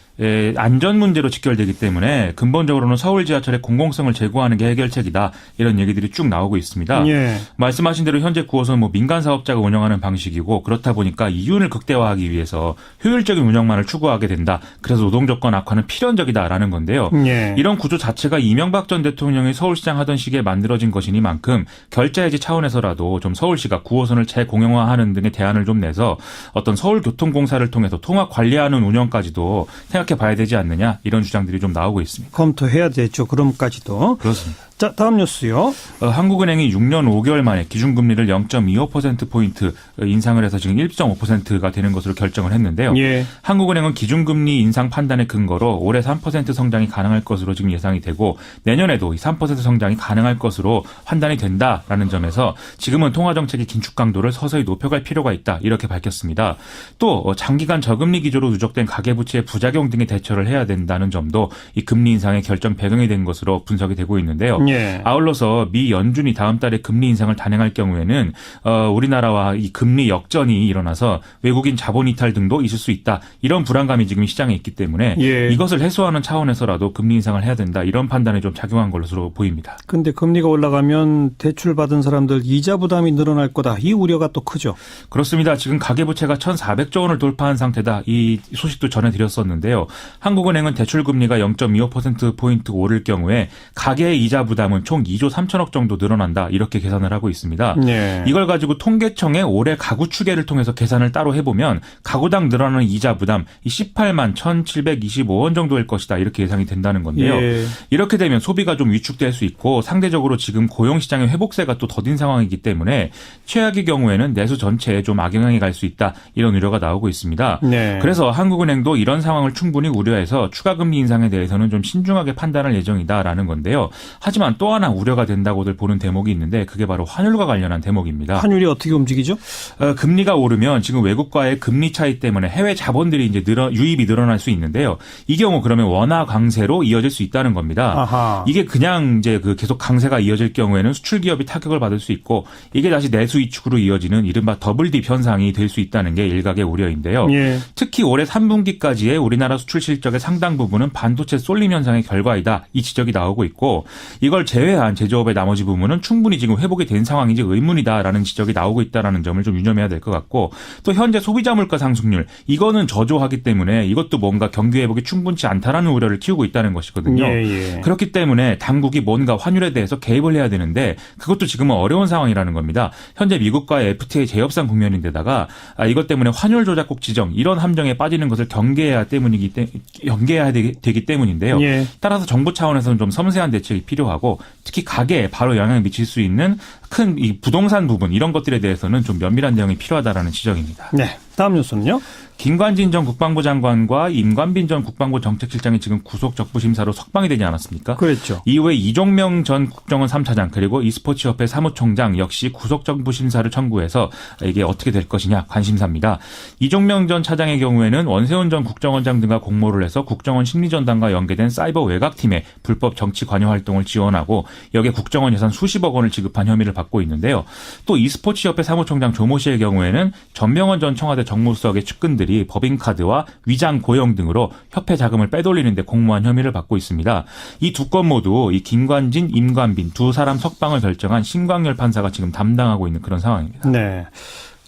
Speaker 5: 안전 문제로 직결되기 때문에 근본적으로는 서울 지하철의 공공성을 제고하는 게 해결책이다. 이런 얘기들이 쭉 나오고 있습니다. 말씀하신 대로 현재 9호선 뭐 민간 사업자가 운영하는 방식이고 그렇다 보니까 이윤을 극대화하기 위해서 효율적인 운영만을 추구하게 된다. 그래서 노동 조건 악화는 필연적이다라는 건데요. 이런 구조 자체가 이명박 전 대통령이 서울시장 하던 시기에 만들어진 것이니만큼 결자 해지 차원에서라도 좀 서울시가 9호선을 재공영화하는 등의 대안을 좀 내서 어떤 서울교통공사를 통해서 통합 관리하는 운영까지도 생각해 봐야 되지 않느냐 이런 주장들이 좀 나오고 있습니다.
Speaker 1: 검토해야 되죠. 그럼까지도.
Speaker 5: 그렇습니다.
Speaker 1: 자, 다음 뉴스요.
Speaker 5: 한국은행이 6년 5개월 만에 기준금리를 0.25%포인트 인상을 해서 지금 1.5%가 되는 것으로 결정을 했는데요. 한국은행은 기준금리 인상 판단의 근거로 올해 3% 성장이 가능할 것으로 지금 예상이 되고 내년에도 3% 성장이 가능할 것으로 판단이 된다라는 점에서 지금은 통화정책의 긴축 강도를 서서히 높여갈 필요가 있다 이렇게 밝혔습니다. 또 장기간 저금리 기조로 누적된 가계부채의 부작용 등의 대처를 해야 된다는 점도 이 금리 인상의 결정 배경이 된 것으로 분석이 되고 있는데요. 아울러서 미 연준이 다음 달에 금리 인상을 단행할 경우에는 우리나라와 이 금리 역전이 일어나서 외국인 자본 이탈 등도 있을 수 있다. 이런 불안감이 지금 시장에 있기 때문에 이것을 해소하는 차원에서라도 금리 인상을 해야 된다. 이런 판단에 좀 작용한 것으로 보입니다.
Speaker 1: 그런데 금리가 올라가면 대출 받은 사람들 이자 부담이 늘어날 거다. 이 우려가 또 크죠.
Speaker 5: 그렇습니다. 지금 가계부채가 1,400조 원을 돌파한 상태다. 이 소식도 전해드렸었는데요. 한국은행은 대출금리가 0.25%포인트 오를 경우에 가계의 이자 부담은 총 2조 3천억 정도 늘어난다. 이렇게 계산을 하고 있습니다. 이걸 가지고 통계청의 올해 가구 추계를 통해서 계산을 따로 해보면 가구당 늘어나는 이자 부담 18만 1,725원 정도일 것이다. 이렇게 예상이 된다는 건데요. 이렇게 되면 소비가 좀 위축될 수 있고 상대적으로 지금 고용시장의 회복세가 또 더딘 상황이기 때문에 최악의 경우에는 내수 전체에 좀 악영향이 갈 수 있다. 이런 우려가 나오고 있습니다. 그래서 한국은행도 이런 상황을 충분히 우려해서 추가 금리 인상에 대해서는 좀 신중하게 판단할 예정이다라는 건데요. 하지만 또 하나 우려가 된다고들 보는 대목이 있는데 그게 바로 환율과 관련한 대목입니다.
Speaker 1: 환율이 어떻게 움직이죠?
Speaker 5: 금리가 오르면 지금 외국과의 금리 차이 때문에 해외 자본들이 이제 유입이 늘어날 수 있는데요. 이 경우 그러면 원화 강세로 이어질 수 있다는 겁니다. 이게 그냥 이제 계속 강세가 이어질 경우에는 수출 기업이 타격을 받을 수 있고 이게 다시 내수 위축으로 이어지는 이른바 더블딥 현상이 될 수 있다는 게 일각의 우려인데요. 특히 올해 3분기까지의 우리나라 수출 실적의 상당 부분은 반도체 쏠림 현상의 결과이다. 이 지적이 나오고 있고 이걸 제외한 제조업의 나머지 부분은 충분히 지금 회복이 된 상황인지 의문이다라는 지적이 나오고 있다라는 점을 좀 유념해야 될 것 같고 또 현재 소비자 물가 상승률 이거는 저조하기 때문에 이것도 뭔가 경기 회복이 충분치 않다라는 우려를 키우고 있다는 것이거든요. 그렇기 때문에 당국이 뭔가 환율에 대해서 개입을 해야 되는데 그것도 지금은 어려운 상황이라는 겁니다. 현재 미국과의 FTA 재협상 국면인데다가 이것 때문에 환율 조작국 지정 이런 함정에 빠지는 것을 경계해야 되기 때문인데요. 따라서 정부 차원에서는 좀 섬세한 대책이 필요하고 특히 가계에 바로 영향을 미칠 수 있는 큰 이 부동산 부분 이런 것들에 대해서는 좀 면밀한 대응이 필요하다라는 지적입니다.
Speaker 1: 다음 뉴스는요.
Speaker 5: 김관진 전 국방부 장관과 임관빈 전 국방부 정책실장이 지금 구속 적부심사로 석방이 되지 않았습니까?
Speaker 1: 그렇죠.
Speaker 5: 이후에 이종명 전 국정원 3차장 그리고 e스포츠협회 사무총장 역시 구속 적부심사를 청구해서 이게 어떻게 될 것이냐 관심사입니다. 이종명 전 차장의 경우에는 원세훈 전 국정원장 등과 공모를 해서 국정원 심리전단과 연계된 사이버 외곽팀의 불법 정치 관여 활동을 지원하고 여기에 국정원 예산 수십억 원을 지급한 혐의를 받고 있는데요. 또 e스포츠협회 사무총장 조모 씨의 경우에는 전명원 전 청와대 정무수석의 측근들이 법인카드와 위장 고용 등으로 협회 자금을 빼돌리는 데 공모한 혐의를 받고 있습니다. 이 두 건 모두 이 김관진, 임관빈 두 사람 석방을 결정한 신광열 판사가 지금 담당하고 있는 그런 상황입니다.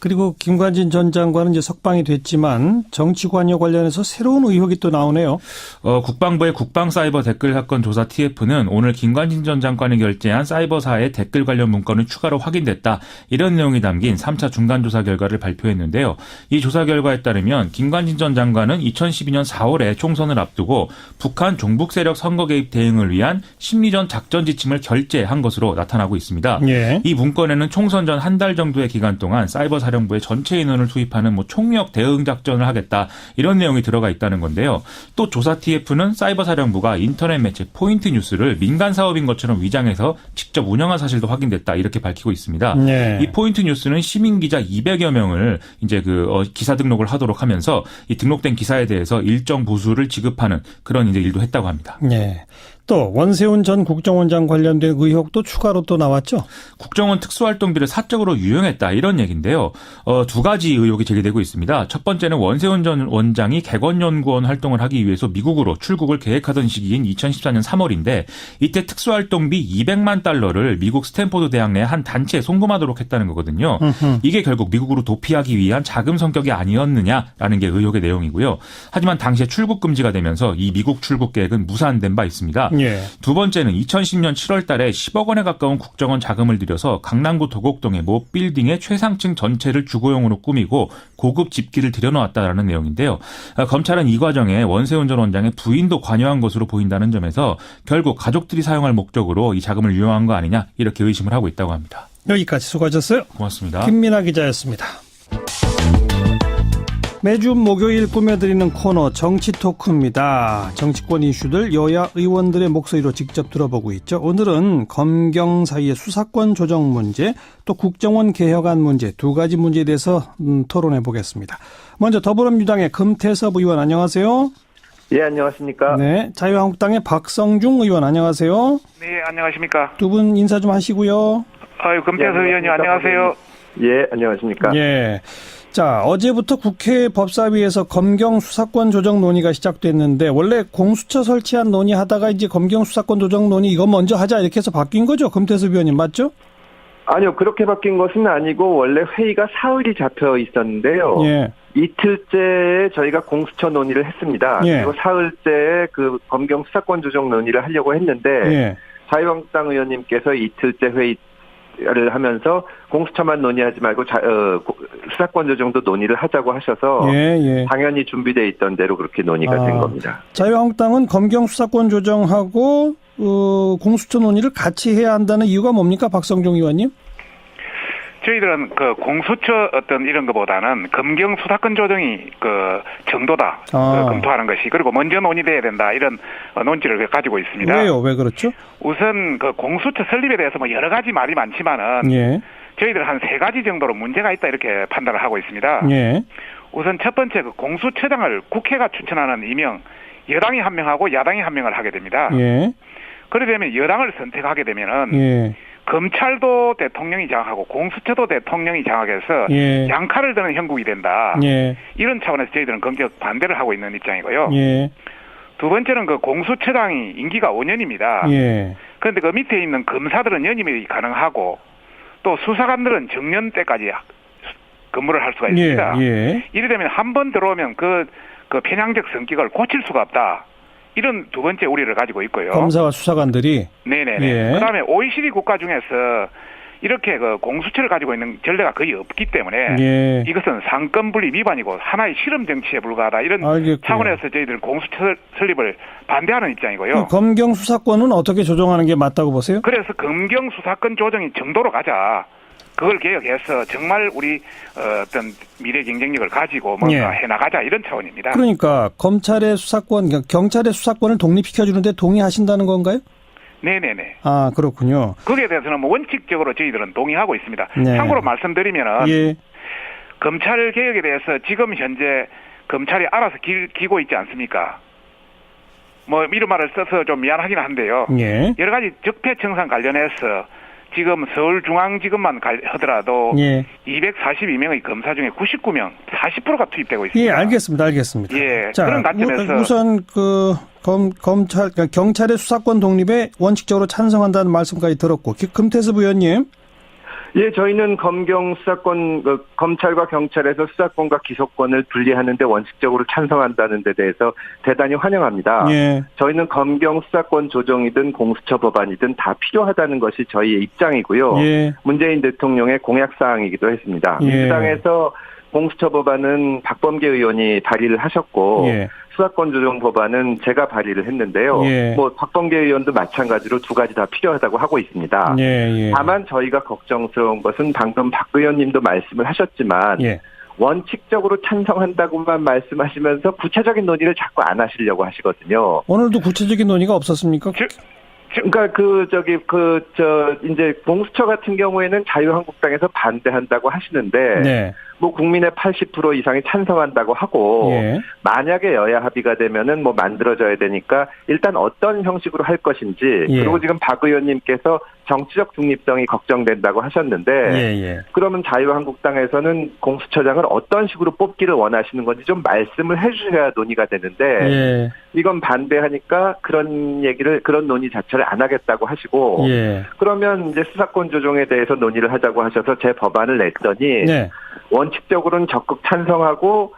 Speaker 1: 그리고 김관진 전 장관은 이제 석방이 됐지만 정치 관여 관련해서 새로운 의혹이 또 나오네요.
Speaker 5: 국방부의 국방사이버 댓글 사건 조사 TF는 오늘 김관진 전 장관이 결재한 사이버사의 댓글 관련 문건이 추가로 확인됐다. 이런 내용이 담긴 3차 중간조사 결과를 발표했는데요. 이 조사 결과에 따르면 김관진 전 장관은 2012년 4월에 총선을 앞두고 북한 종북 세력 선거 개입 대응을 위한 심리전 작전 지침을 결재한 것으로 나타나고 있습니다. 이 문건에는 총선 전 한 달 정도의 기간 동안 사이버사 사이버사령부의 전체 인원을 투입하는 뭐 총력 대응 작전을 하겠다 이런 내용이 들어가 있다는 건데요. 또 조사 TF는 사이버사령부가 인터넷 매체 포인트 뉴스를 민간 사업인 것처럼 위장해서 직접 운영한 사실도 확인됐다 이렇게 밝히고 있습니다.
Speaker 1: 네.
Speaker 5: 이 포인트 뉴스는 시민 기자 200여 명을 이제 기사 등록을 하도록 하면서 이 등록된 기사에 대해서 일정 보수를 지급하는 그런 이제 일도 했다고 합니다.
Speaker 1: 네. 또 원세훈 전 국정원장 관련된 의혹도 추가로 또 나왔죠.
Speaker 5: 국정원 특수활동비를 사적으로 유용했다 이런 얘기인데요. 두 가지 의혹이 제기되고 있습니다. 첫 번째는 원세훈 전 원장이 객원연구원 활동을 하기 위해서 미국으로 출국을 계획하던 시기인 2014년 3월인데 이때 특수활동비 200만 달러를 미국 스탠포드 대학 내 한 단체에 송금하도록 했다는 거거든요. 이게 결국 미국으로 도피하기 위한 자금 성격이 아니었느냐라는 게 의혹의 내용이고요. 하지만 당시에 출국 금지가 되면서 이 미국 출국 계획은 무산된 바 있습니다.
Speaker 1: 예.
Speaker 5: 두 번째는 2010년 7월 달에 10억 원에 가까운 국정원 자금을 들여서 강남구 도곡동의 모 빌딩의 최상층 전체를 주거용으로 꾸미고 고급 집기를 들여놓았다라는 내용인데요. 검찰은 이 과정에 원세훈 전 원장의 부인도 관여한 것으로 보인다는 점에서 결국 가족들이 사용할 목적으로 이 자금을 유용한 거 아니냐 이렇게 의심을 하고 있다고 합니다.
Speaker 1: 여기까지 수고하셨어요.
Speaker 5: 고맙습니다.
Speaker 1: 김민아 기자였습니다. 매주 목요일 꾸며드리는 코너 정치 토크입니다. 정치권 이슈들 여야 의원들의 목소리로 직접 들어보고 있죠. 오늘은 검경 사이의 수사권 조정 문제, 또 국정원 개혁안 문제 두 가지 문제에 대해서 토론해 보겠습니다. 먼저 더불어민주당의 금태섭 의원 안녕하세요.
Speaker 8: 예, 안녕하십니까.
Speaker 1: 네, 자유한국당의 박성중 의원 안녕하세요.
Speaker 9: 네, 안녕하십니까.
Speaker 1: 두 분 인사 좀 하시고요.
Speaker 9: 아유, 금태섭 의원님 안녕하세요.
Speaker 8: 예, 안녕하십니까.
Speaker 1: 예. 자, 어제부터 국회 법사위에서 검경 수사권 조정 논의가 시작됐는데 원래 공수처 설치한 논의하다가 이제 검경 수사권 조정 논의 이거 먼저 하자 이렇게 해서 바뀐 거죠? 금태섭 의원님 맞죠?
Speaker 8: 아니요, 그렇게 바뀐 것은 아니고 원래 회의가 사흘이 잡혀 있었는데요.
Speaker 1: 예.
Speaker 8: 이틀째 저희가 공수처 논의를 했습니다.
Speaker 1: 예.
Speaker 8: 그리고 사흘째 그 검경 수사권 조정 논의를 하려고 했는데
Speaker 1: 예.
Speaker 8: 자유한국당 의원님께서 이틀째 회의를 하면서 공수처만 논의하지 말고 수사권 조정도 논의를 하자고 하셔서
Speaker 1: 예.
Speaker 8: 당연히 준비되어 있던 대로 그렇게 논의가 된 겁니다.
Speaker 1: 자유한국당은 검경 수사권 조정하고 공수처 논의를 같이 해야 한다는 이유가 뭡니까, 박성중 의원님?
Speaker 9: 저희들은 그 공수처 어떤 이런 것보다는 검경 수사권 조정이 그 정도다 검토하는 것이 그리고 먼저 논의돼야 된다 이런 논지를 가지고 있습니다.
Speaker 1: 왜요? 왜 그렇죠?
Speaker 9: 우선 그 공수처 설립에 대해서 뭐 여러 가지 말이 많지만은
Speaker 1: 예.
Speaker 9: 저희들 한 세 가지 정도로 문제가 있다 이렇게 판단을 하고 있습니다.
Speaker 1: 예.
Speaker 9: 우선 첫 번째 그 공수처장을 국회가 추천하는 임명 여당이 한 명하고 야당이 한 명을 하게 됩니다.
Speaker 1: 예.
Speaker 9: 그러게 되면 여당을 선택하게 되면은
Speaker 1: 예.
Speaker 9: 검찰도 대통령이 장악하고 공수처도 대통령이 장악해서
Speaker 1: 예.
Speaker 9: 양칼을 드는 형국이 된다.
Speaker 1: 예.
Speaker 9: 이런 차원에서 저희들은 검격 반대를 하고 있는 입장이고요.
Speaker 1: 예.
Speaker 9: 두 번째는 그 공수처장이 임기가 5년입니다.
Speaker 1: 예.
Speaker 9: 그런데 그 밑에 있는 검사들은 연임이 가능하고 또 수사관들은 정년 때까지 근무를 할 수가 있습니다.
Speaker 1: 예.
Speaker 9: 이래 되면 한 번 들어오면 그 편향적 성격을 고칠 수가 없다. 이런 두 번째 우려를 가지고 있고요.
Speaker 1: 검사와 수사관들이.
Speaker 9: 네네네.
Speaker 1: 예.
Speaker 9: 그다음에 OECD 국가 중에서 이렇게 그 공수처를 가지고 있는 전례가 거의 없기 때문에
Speaker 1: 예.
Speaker 9: 이것은 상권 분립 위반이고 하나의 실험 정치에 불과하다. 이런
Speaker 1: 알겠고요.
Speaker 9: 차원에서 저희들은 공수처 설립을 반대하는 입장이고요.
Speaker 1: 검경 수사권은 어떻게 조정하는 게 맞다고 보세요?
Speaker 9: 그래서 검경 수사권 조정이 정도로 가자. 그걸 개혁해서 정말 우리 어떤 미래 경쟁력을 가지고 뭔가 해나가자 이런 차원입니다.
Speaker 1: 그러니까 검찰의 수사권, 경찰의 수사권을 독립시켜주는데 동의하신다는 건가요?
Speaker 9: 네네네.
Speaker 1: 아, 그렇군요.
Speaker 9: 거기에 대해서는 뭐 원칙적으로 저희들은 동의하고 있습니다.
Speaker 1: 네.
Speaker 9: 참고로 말씀드리면은
Speaker 1: 예.
Speaker 9: 검찰 개혁에 대해서 지금 현재 검찰이 알아서 기고 있지 않습니까? 뭐 이런 말을 써서 좀 미안하긴 한데요.
Speaker 1: 예.
Speaker 9: 여러 가지 적폐청산 관련해서 지금 서울중앙지검만 하더라도 242명의 검사 중에 99명, 40%가 투입되고 있습니다.
Speaker 1: 예, 알겠습니다.
Speaker 9: 예,
Speaker 1: 자,
Speaker 9: 그런 관점에서
Speaker 1: 우선 경찰의 수사권 독립에 원칙적으로 찬성한다는 말씀까지 들었고, 금태섭 의원님.
Speaker 8: 예, 저희는 검경 수사권, 검찰과 경찰에서 수사권과 기소권을 분리하는데 원칙적으로 찬성한다는 데 대해서 대단히 환영합니다.
Speaker 1: 예.
Speaker 8: 저희는 검경 수사권 조정이든 공수처 법안이든 다 필요하다는 것이 저희의 입장이고요.
Speaker 1: 예.
Speaker 8: 문재인 대통령의 공약사항이기도 했습니다.
Speaker 1: 예.
Speaker 8: 민주당에서 공수처 법안은 박범계 의원이 발의를 하셨고 수사권 조정 법안은 제가 발의를 했는데요.
Speaker 1: 예.
Speaker 8: 뭐 박범계 의원도 마찬가지로 두 가지 다 필요하다고 하고 있습니다.
Speaker 1: 예.
Speaker 8: 다만 저희가 걱정스러운 것은 방금 박 의원님도 말씀을 하셨지만
Speaker 1: 예.
Speaker 8: 원칙적으로 찬성한다고만 말씀하시면서 구체적인 논의를 자꾸 안 하시려고 하시거든요.
Speaker 1: 오늘도 구체적인 논의가 없었습니까?
Speaker 8: 그러니까 이제 공수처 같은 경우에는 자유한국당에서 반대한다고 하시는데,
Speaker 1: 네.
Speaker 8: 뭐 국민의 80% 이상이 찬성한다고 하고,
Speaker 1: 예.
Speaker 8: 만약에 여야 합의가 되면은 뭐 만들어져야 되니까 일단 어떤 형식으로 할 것인지,
Speaker 1: 예.
Speaker 8: 그리고 지금 박 의원님께서 정치적 중립성이 걱정된다고 하셨는데,
Speaker 1: 예.
Speaker 8: 그러면 자유한국당에서는 공수처장을 어떤 식으로 뽑기를 원하시는 건지 좀 말씀을 해주셔야 논의가 되는데,
Speaker 1: 예.
Speaker 8: 이건 반대하니까 그런 논의 자체를 안 하겠다고 하시고,
Speaker 1: 예.
Speaker 8: 그러면 이제 수사권 조정에 대해서 논의를 하자고 하셔서 제 법안을 냈더니,
Speaker 1: 네.
Speaker 8: 원칙적으로는 적극 찬성하고,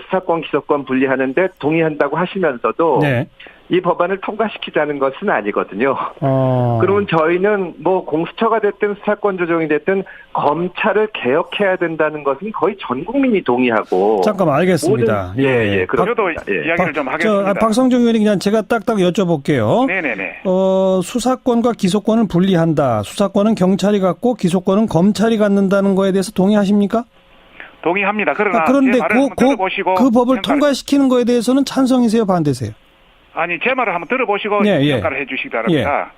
Speaker 8: 수사권 기소권 분리하는데 동의한다고 하시면서도,
Speaker 1: 네.
Speaker 8: 이 법안을 통과시키자는 것은 아니거든요.
Speaker 1: 어.
Speaker 8: 그러면 저희는 뭐 공수처가 됐든 수사권 조정이 됐든 검찰을 개혁해야 된다는 것은 거의 전 국민이 동의하고.
Speaker 1: 잠깐만 알겠습니다.
Speaker 8: 예.
Speaker 9: 저도 이야기를 좀 하겠습니다.
Speaker 1: 박성중 의원이 그냥 제가 딱딱 여쭤볼게요.
Speaker 9: 네네네.
Speaker 1: 수사권과 기소권을 분리한다. 수사권은 경찰이 갖고 기소권은 검찰이 갖는다는 거에 대해서 동의하십니까?
Speaker 9: 동의합니다. 그러나
Speaker 1: 그런데
Speaker 9: 제 말을 한번 들어보시고
Speaker 1: 그 법을 통과시키는 거에 대해서는 찬성이세요, 반대세요?
Speaker 9: 아니 제 말을 한번 들어보시고 평가를 해주시기 바랍니다.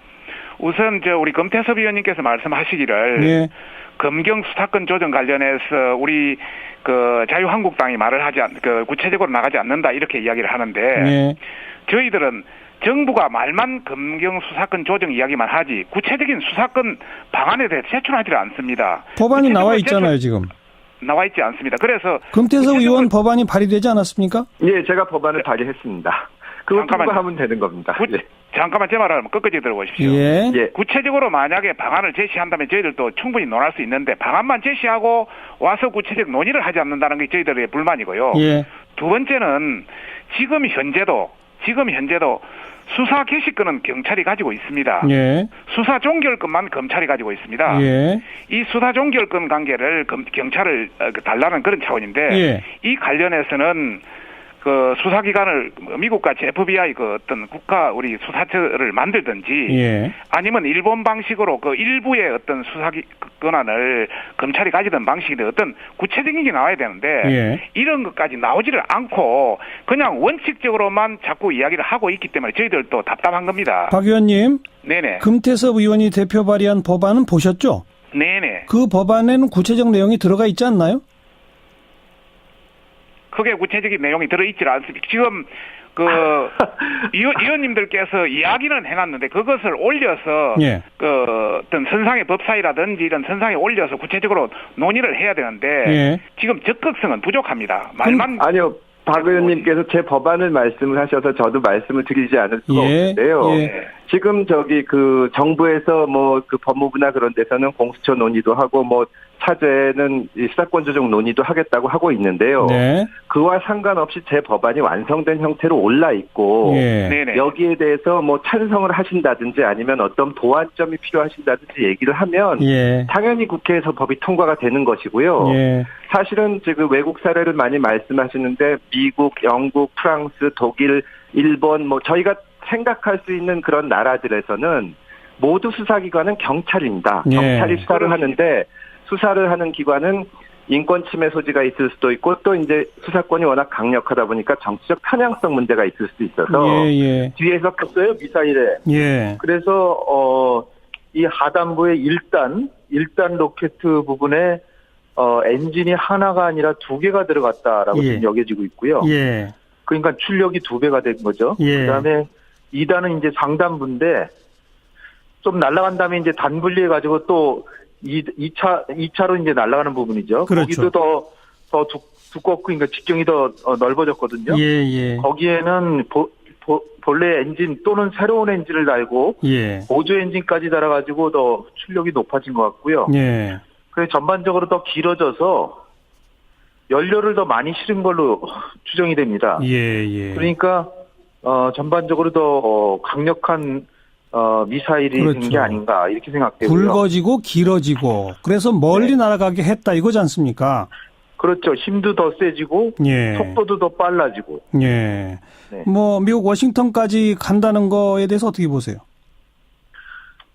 Speaker 9: 우선 우리 금태섭 의원님께서 말씀하시기를 검경 수사권 조정 관련해서 우리 자유한국당이 말을 하지 구체적으로 나가지 않는다 이렇게 이야기를 하는데 저희들은 정부가 말만 검경 수사권 조정 이야기만 하지 구체적인 수사권 방안에 대해 제출하지 않습니다.
Speaker 1: 법안이 나와 있잖아요, 지금.
Speaker 9: 나와 있지 않습니다. 그래서
Speaker 1: 금태섭 의원 법안이 발의되지 않았습니까?
Speaker 8: 예, 제가 법안을 발의했습니다. 그거 통과하면 되는 겁니다.
Speaker 9: 잠깐만 제 말을 끝까지 들어보십시오.
Speaker 1: 예.
Speaker 9: 구체적으로 만약에 방안을 제시한다면 저희들도 충분히 논할 수 있는데 방안만 제시하고 와서 구체적 논의를 하지 않는다는 게 저희들의 불만이고요.
Speaker 1: 예.
Speaker 9: 두 번째는 지금 현재도 수사 개시권은 경찰이 가지고 있습니다.
Speaker 1: 예.
Speaker 9: 수사 종결권만 검찰이 가지고 있습니다.
Speaker 1: 예.
Speaker 9: 이 수사 종결권 관계를 경찰을 달라는 그런 차원인데 이 관련해서는 수사기관을 미국과 FBI 어떤 국가 우리 수사처를 만들든지 아니면 일본 방식으로 일부의 어떤 수사 권한을 검찰이 가지던 방식인데 어떤 구체적인 게 나와야 되는데 이런 것까지 나오지를 않고 그냥 원칙적으로만 자꾸 이야기를 하고 있기 때문에 저희들도 답답한 겁니다.
Speaker 1: 박 의원님.
Speaker 9: 네네.
Speaker 1: 금태섭 의원이 대표 발의한 법안은 보셨죠?
Speaker 9: 네네.
Speaker 1: 그 법안에는 구체적 내용이 들어가 있지 않나요?
Speaker 9: 크게 구체적인 내용이 들어있질 않습니다. 지금 의원님들께서 이야기는 해놨는데 그것을 올려서 어떤 선상의 법사위라든지 이런 선상에 올려서 구체적으로 논의를 해야 되는데 지금 적극성은 부족합니다. 말만
Speaker 8: 아니요. 박 의원님께서 제 법안을 말씀을 하셔서 저도 말씀을 드리지 않을 수가 없는데요. 지금 정부에서 법무부나 그런 데서는 공수처 논의도 하고 차제는 수사권 조정 논의도 하겠다고 하고 있는데요. 그와 상관없이 제 법안이 완성된 형태로 올라 있고 여기에 대해서 찬성을 하신다든지 아니면 어떤 보완점이 필요하신다든지 얘기를 하면 당연히 국회에서 법이 통과가 되는 것이고요. 사실은 지금 외국 사례를 많이 말씀하시는데 미국, 영국, 프랑스, 독일, 일본 저희가 생각할 수 있는 그런 나라들에서는 모두 수사기관은 경찰입니다. 경찰이 수사를 하는데 수사를 하는 기관은 인권 침해 소지가 있을 수도 있고 또 이제 수사권이 워낙 강력하다 보니까 정치적 편향성 문제가 있을 수도 있어서 뒤에서 켰어요 미사일에. 그래서 이 하단부의 1단 로켓 부분에 엔진이 하나가 아니라 2개가 들어갔다라고 지금 여겨지고 있고요. 그러니까 출력이 2배가 된 거죠. 그다음에 2단은 이제 상단부인데 좀 날아간 다음에 이제 단분리해가지고 또 2차로 이제 날아가는 부분이죠. 거기도 더 두껍고, 그러니까 직경이 더 넓어졌거든요. 거기에는 본래 엔진 또는 새로운 엔진을 달고, 보조 엔진까지 달아가지고 더 출력이 높아진 것 같고요. 그래서 전반적으로 더 길어져서 연료를 더 많이 실은 걸로 추정이 됩니다. 그러니까, 전반적으로 더 강력한 미사일이 된 게 아닌가 이렇게 생각되고요.
Speaker 1: 굵어지고 길어지고 그래서 멀리 날아가게 했다 이거지 않습니까?
Speaker 3: 그렇죠. 힘도 더 세지고
Speaker 1: 예.
Speaker 3: 속도도 더 빨라지고.
Speaker 1: 예. 네. 뭐 미국 워싱턴까지 간다는 거에 대해서 어떻게 보세요?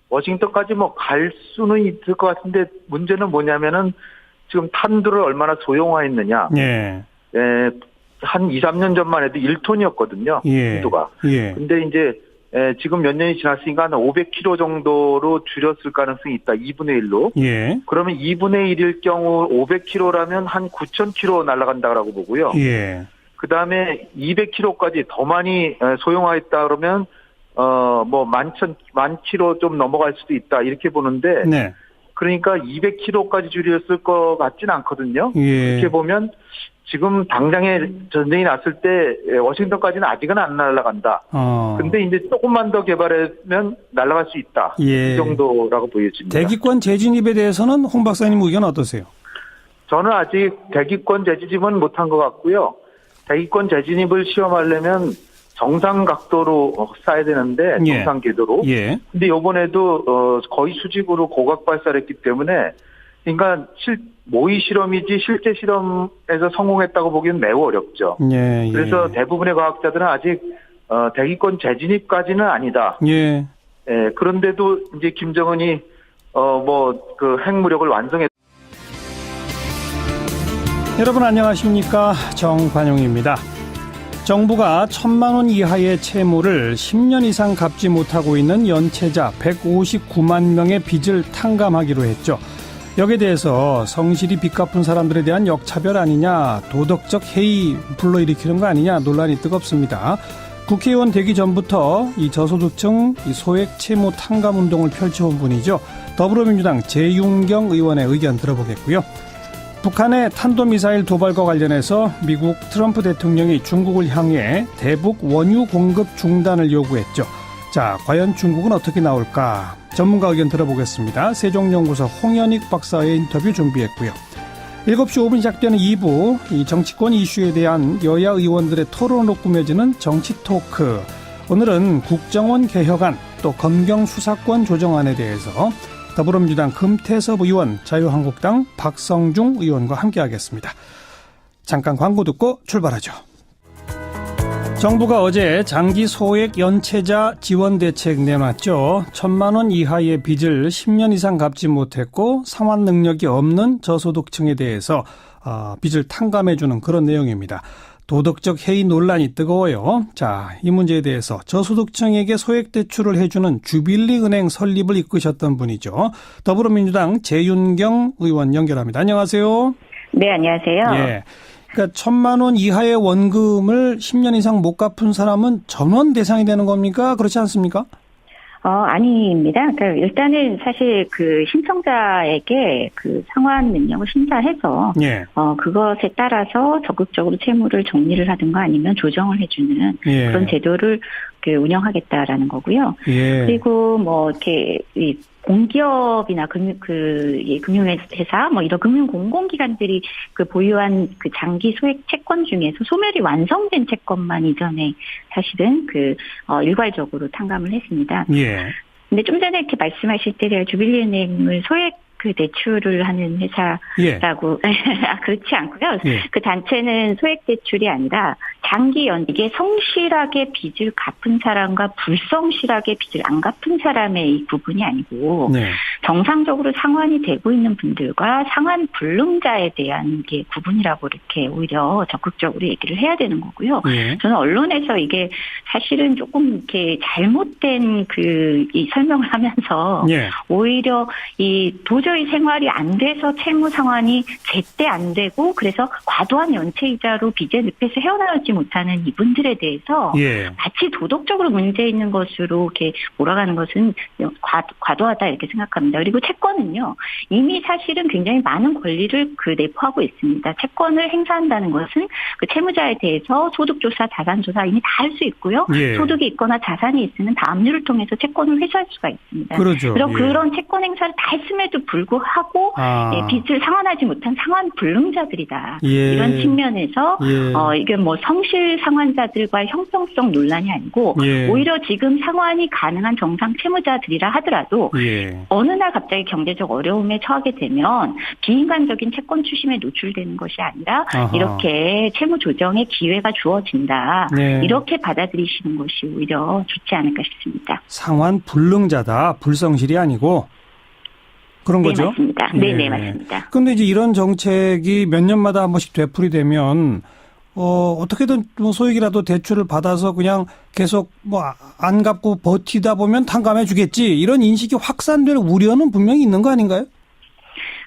Speaker 3: 워싱턴까지 뭐 갈 수는 있을 것 같은데 문제는 뭐냐면은 지금 탄두를 얼마나 소형화했느냐.
Speaker 1: 예.
Speaker 3: 예. 한 2, 3년 전만 해도 1톤이었거든요.
Speaker 1: 예.
Speaker 3: 탄두가.
Speaker 1: 예.
Speaker 3: 근데 이제 지금 몇 년이 지났으니까 한 500km 정도로 줄였을 가능성이 있다. 2분의 1로.
Speaker 1: 예.
Speaker 3: 그러면 2분의 1일 경우 500km라면 한 9,000km 날아간다라고 보고요.
Speaker 1: 예.
Speaker 3: 그다음에 200km까지 더 많이 소형화했다 그러면 뭐 10,000km 좀 넘어갈 수도 있다. 이렇게 보는데
Speaker 1: 네.
Speaker 3: 그러니까 200km까지 줄였을 것 같지는 않거든요.
Speaker 1: 예.
Speaker 3: 이렇게 보면 지금 당장에 전쟁이 났을 때 워싱턴까지는 아직은 안 날아간다. 근데 이제 조금만 더 개발하면 날아갈 수 있다.
Speaker 1: 예.
Speaker 3: 이 정도라고 보여집니다.
Speaker 1: 대기권 재진입에 대해서는 홍 박사님 의견 어떠세요?
Speaker 3: 저는 아직 대기권 재진입은 못한 것 같고요. 대기권 재진입을 시험하려면 정상 각도로 쏴야 되는데 정상 궤도로.
Speaker 1: 예.
Speaker 3: 근데 이번에도 거의 수직으로 고각 발사를 했기 때문에 그러니까 모의 실험이지 실제 실험에서 성공했다고 보기는 매우 어렵죠.
Speaker 1: 예.
Speaker 3: 그래서 대부분의 과학자들은 아직 대기권 재진입까지는 아니다.
Speaker 1: 예.
Speaker 3: 예. 그런데도 이제 김정은이 그 핵무력을 완성했.
Speaker 1: 여러분 안녕하십니까? 정관용입니다. 정부가 1,000만 원 이하의 채무를 10년 이상 갚지 못하고 있는 연체자 159만 명의 빚을 탕감하기로 했죠. 여기에 대해서 성실히 빚 갚은 사람들에 대한 역차별 아니냐, 도덕적 해이 불러일으키는 거 아니냐 논란이 뜨겁습니다. 국회의원 되기 전부터 이 저소득층 소액 채무 탕감 운동을 펼쳐온 분이죠. 더불어민주당 재윤경 의원의 의견 들어보겠고요. 북한의 탄도미사일 도발과 관련해서 미국 트럼프 대통령이 중국을 향해 대북 원유 공급 중단을 요구했죠. 자, 과연 중국은 어떻게 나올까? 전문가 의견 들어보겠습니다. 세종연구소 홍현익 박사의 인터뷰 준비했고요. 7시 5분 시작되는 2부, 이 정치권 이슈에 대한 여야 의원들의 토론으로 꾸며지는 정치 토크. 오늘은 국정원 개혁안, 또 검경 수사권 조정안에 대해서 더불어민주당 금태섭 의원, 자유한국당 박성중 의원과 함께하겠습니다. 잠깐 광고 듣고 출발하죠. 정부가 어제 장기 소액 연체자 지원 대책 내놨죠. 1,000만 원 이하의 빚을 10년 이상 갚지 못했고 상환 능력이 없는 저소득층에 대해서 빚을 탕감해주는 그런 내용입니다. 도덕적 해이 논란이 뜨거워요. 자, 이 문제에 대해서 저소득층에게 소액 대출을 해주는 주빌리 은행 설립을 이끄셨던 분이죠. 더불어민주당 재윤경 의원 연결합니다. 안녕하세요.
Speaker 2: 네, 안녕하세요.
Speaker 1: 예. 그러니까 1,000만 원 이하의 원금을 10년 이상 못 갚은 사람은 전원 대상이 되는 겁니까? 그렇지 않습니까?
Speaker 2: 아닙니다. 그러니까 일단은 사실 그 신청자에게 그 상환 능력을 심사해서
Speaker 1: 예.
Speaker 2: 그것에 따라서 적극적으로 채무를 정리를 하든가 아니면 조정을 해주는
Speaker 1: 예.
Speaker 2: 그런 제도를 운영하겠다라는 거고요.
Speaker 1: 예.
Speaker 2: 그리고 뭐 이렇게 공기업이나 금융회사, 뭐 이런 금융 공공기관들이 그 보유한 그 장기 소액 채권 중에서 소멸이 완성된 채권만 이전에 사실은 일괄적으로 탕감을 했습니다.
Speaker 1: 예.
Speaker 2: 근데 좀 전에 이렇게 말씀하실 때 제가 주빌리은행을 소액 그 대출을 하는 회사라고 그렇지 않고요.
Speaker 1: 예.
Speaker 2: 그 단체는 소액 대출이 아니라 장기 이게 성실하게 빚을 갚은 사람과 불성실하게 빚을 안 갚은 사람의 이 부분이 아니고
Speaker 1: 네.
Speaker 2: 정상적으로 상환이 되고 있는 분들과 상환 불능자에 대한 게 구분이라고 이렇게 오히려 적극적으로 얘기를 해야 되는 거고요.
Speaker 1: 예.
Speaker 2: 저는 언론에서 이게 사실은 조금 이렇게 잘못된 이 설명을 하면서
Speaker 1: 예.
Speaker 2: 오히려 도저히 생활이 안 돼서 채무 상환이 제때 안 되고 그래서 과도한 연체이자로 빚의 늪에서 헤어나오지 못하는 이분들에 대해서
Speaker 1: 예.
Speaker 2: 마치 도덕적으로 문제 있는 것으로 이렇게 몰아가는 것은 과도하다 이렇게 생각합니다. 그리고 채권은요 이미 사실은 굉장히 많은 권리를 내포하고 있습니다. 채권을 행사한다는 것은 그 채무자에 대해서 소득조사, 자산조사 이미 다 할 수 있고요.
Speaker 1: 예.
Speaker 2: 소득이 있거나 자산이 있으면 다압류를 통해서 채권을 회수할 수가 있습니다.
Speaker 1: 그렇죠.
Speaker 2: 그래서
Speaker 1: 예.
Speaker 2: 그런 채권 행사를 다 했음에도 불구하고 빚을 상환하지 못한 상환 불능자들이다.
Speaker 1: 예.
Speaker 2: 이런 측면에서 이게 뭐 성실 상환자들과의 형평성 논란이 아니고
Speaker 1: 예.
Speaker 2: 오히려 지금 상환이 가능한 정상 채무자들이라 하더라도
Speaker 1: 예.
Speaker 2: 어느 날 갑자기 경제적 어려움에 처하게 되면 비인간적인 채권 추심에 노출되는 것이 아니라
Speaker 1: 아하.
Speaker 2: 이렇게 채무 조정의 기회가 주어진다.
Speaker 1: 네.
Speaker 2: 이렇게 받아들이시는 것이 오히려 좋지 않을까 싶습니다.
Speaker 1: 상환 불능자다. 불성실이 아니고. 그런
Speaker 2: 네,
Speaker 1: 거죠?
Speaker 2: 맞습니다.
Speaker 1: 예.
Speaker 2: 네, 맞습니다.
Speaker 1: 그런데 이제 이런 정책이 몇 년마다 한 번씩 되풀이되면 어떻게든 뭐 소액이라도 대출을 받아서 그냥 계속 뭐 안 갚고 버티다 보면 탕감해 주겠지. 이런 인식이 확산될 우려는 분명히 있는 거 아닌가요?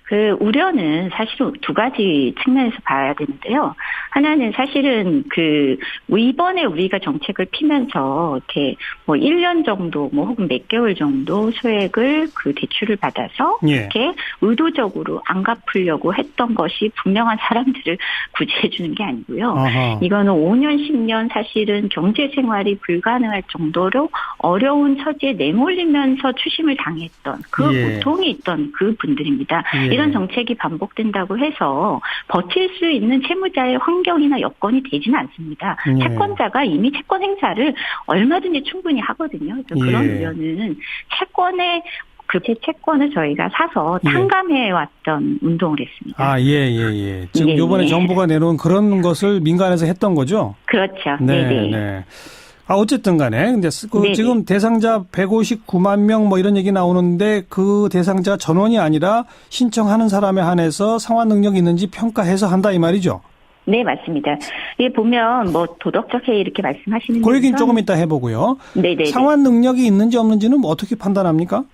Speaker 2: 그 우려는 사실은 두 가지 측면에서 봐야 되는데요. 하나는 사실은 이번에 우리가 정책을 피면서 이렇게 뭐 1년 정도 뭐 혹은 몇 개월 정도 소액을 대출을 받아서
Speaker 1: 예.
Speaker 2: 이렇게 의도적으로 안 갚으려고 했던 것이 분명한 사람들을 구제해 주는 게 아니고요.
Speaker 1: 아하.
Speaker 2: 이거는 5년, 10년 사실은 경제 생활이 불가능할 정도로 어려운 처지에 내몰리면서 추심을 당했던 그
Speaker 1: 예.
Speaker 2: 고통이 있던 그 분들입니다.
Speaker 1: 예.
Speaker 2: 이런 정책이 반복된다고 해서 버틸 수 있는 채무자의 환경이나 여건이 되지는 않습니다.
Speaker 1: 예.
Speaker 2: 채권자가 이미 채권 행사를 얼마든지 충분히 하거든요. 그래서 그런
Speaker 1: 예.
Speaker 2: 우려는 채권을 저희가 사서 탕감해왔던 운동을 했습니다.
Speaker 1: 예. 지금 이번에 정부가 내놓은 그런 것을 민간에서 했던 거죠?
Speaker 2: 그렇죠.
Speaker 1: 네. 어쨌든 간에, 근데 지금 대상자 159만 명 뭐 이런 얘기 나오는데 그 대상자 전원이 아니라 신청하는 사람에 한해서 상환 능력이 있는지 평가해서 한다 이 말이죠?
Speaker 2: 네, 맞습니다. 보면 뭐 도덕적 해이 이렇게 말씀하시는
Speaker 1: 그 얘기는 조금 이따 해보고요.
Speaker 2: 네네.
Speaker 1: 상환 능력이 있는지 없는지는 어떻게 판단합니까?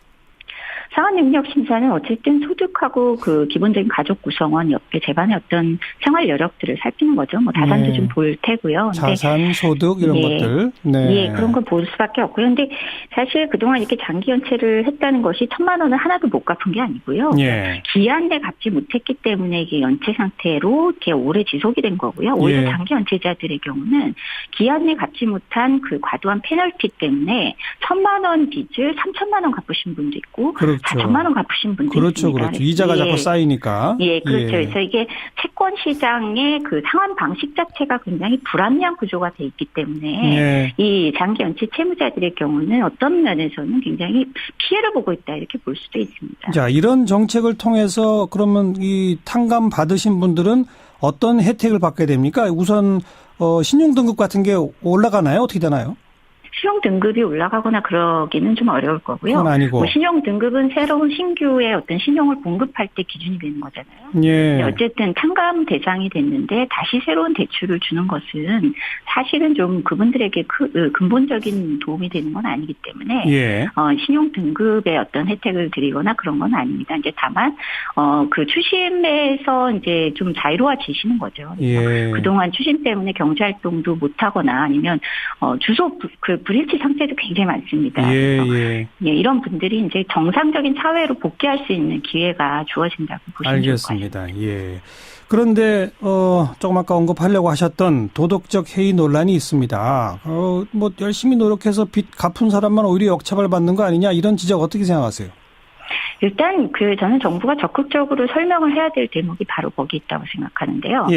Speaker 2: 상환 능력 심사는 어쨌든 소득하고 기본적인 가족 구성원 옆에 집안의 어떤 생활 여력들을 살피는 거죠. 뭐 자산도 좀 볼 테고요.
Speaker 1: 자산, 소득 이런 것들. 네.
Speaker 2: 예, 그런 걸 볼 수밖에 없고요. 그런데 사실 그동안 이렇게 장기 연체를 했다는 것이 1,000만 원을 하나도 못 갚은 게 아니고요.
Speaker 1: 예.
Speaker 2: 기한 내 갚지 못했기 때문에 이게 연체 상태로 이렇게 오래 지속이 된 거고요. 오히려 장기 연체자들의 경우는 기한 내 갚지 못한 과도한 페널티 때문에 1,000만 원 빚을 3,000만 원 갚으신 분도 있고.
Speaker 1: 그렇죠.
Speaker 2: 4천만 원 갚으신 분들이 있습니다.
Speaker 1: 그렇죠. 이자가 자꾸 쌓이니까.
Speaker 2: 예, 그렇죠. 그래서 이게 채권 시장의 상환 방식 자체가 굉장히 불합리한 구조가 돼 있기 때문에 이 장기 연체 채무자들의 경우는 어떤 면에서는 굉장히 피해를 보고 있다 이렇게 볼 수도 있습니다.
Speaker 1: 자, 이런 정책을 통해서 그러면 이 탕감 받으신 분들은 어떤 혜택을 받게 됩니까? 우선 신용 등급 같은 게 올라가나요? 어떻게 되나요?
Speaker 2: 신용 등급이 올라가거나 그러기는 좀 어려울 거고요.
Speaker 1: 그건 아니고.
Speaker 2: 신용 등급은 새로운 신규의 어떤 신용을 공급할 때 기준이 되는 거잖아요.
Speaker 1: 예.
Speaker 2: 어쨌든 탕감 대상이 됐는데 다시 새로운 대출을 주는 것은 사실은 좀 그분들에게 근본적인 도움이 되는 건 아니기 때문에 신용 등급의 어떤 혜택을 드리거나 그런 건 아닙니다. 이제 다만 추심에서 이제 좀 자유로워지시는 거죠. 그동안 추심 때문에 경제 활동도 못 하거나 아니면 주소 불일치 상태도 굉장히 많습니다. 이런 분들이 이제 정상적인 사회로 복귀할 수 있는 기회가 주어진다고 보시면 좋을 것 같습니다.
Speaker 1: 알겠습니다. 그런데 조금 아까 언급하려고 하셨던 도덕적 해이 논란이 있습니다. 뭐 열심히 노력해서 빚 갚은 사람만 오히려 역차별 받는 거 아니냐 이런 지적 어떻게 생각하세요?
Speaker 2: 일단 저는 정부가 적극적으로 설명을 해야 될 대목이 바로 거기 있다고 생각하는데요.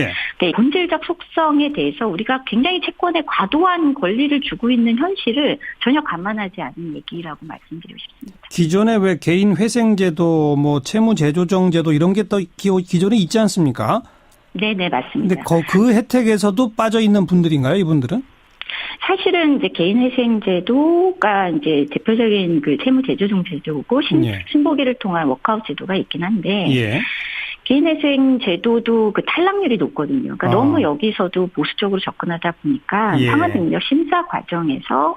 Speaker 2: 본질적 속성에 대해서 우리가 굉장히 채권에 과도한 권리를 주고 있는 현실을 전혀 감안하지 않은 얘기라고 말씀드리고 싶습니다.
Speaker 1: 기존에 왜 개인 회생제도, 뭐 채무 재조정제도 이런 게 또 기존에 있지 않습니까?
Speaker 2: 네네, 맞습니다.
Speaker 1: 근데 그 혜택에서도 빠져 있는 분들인가요, 이분들은?
Speaker 2: 사실은 이제 개인회생제도가 이제 대표적인 채무 재조정 제도고 신보기를 통한 워크아웃 제도가 있긴 한데 개인회생 제도도 탈락률이 높거든요. 그러니까 너무 여기서도 보수적으로 접근하다 보니까 상환 능력 심사 과정에서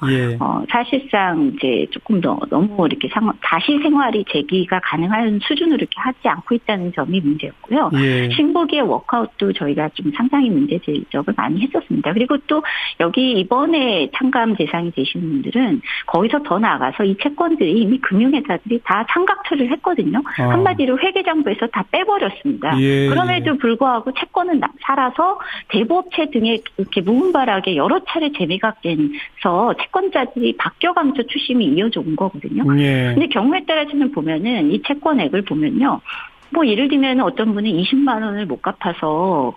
Speaker 2: 사실상 이제 조금 더 너무 이렇게 다시 생활이 재기가 가능한 수준으로 이렇게 하지 않고 있다는 점이 문제였고요. 신보기의 워크아웃도 저희가 좀 상당히 문제 지적을 많이 했었습니다. 그리고 또 여기 이번에 탕감 대상이 되신 분들은 거기서 더 나아가서 이 채권들이 이미 금융회사들이 다 상각처리를 했거든요. 한마디로 회계장부에서 다 빼버렸습니다. 그럼에도 불구하고 채권은 살아서 대부업체 등에 이렇게 무분별하게 여러 차례 재매각돼서 채권자들이 바뀌어가면서 추심이 이어져 온 거거든요. 근데 경우에 따라서는 보면은 이 채권액을 보면요. 뭐 예를 들면 어떤 분은 20만 원을 못 갚아서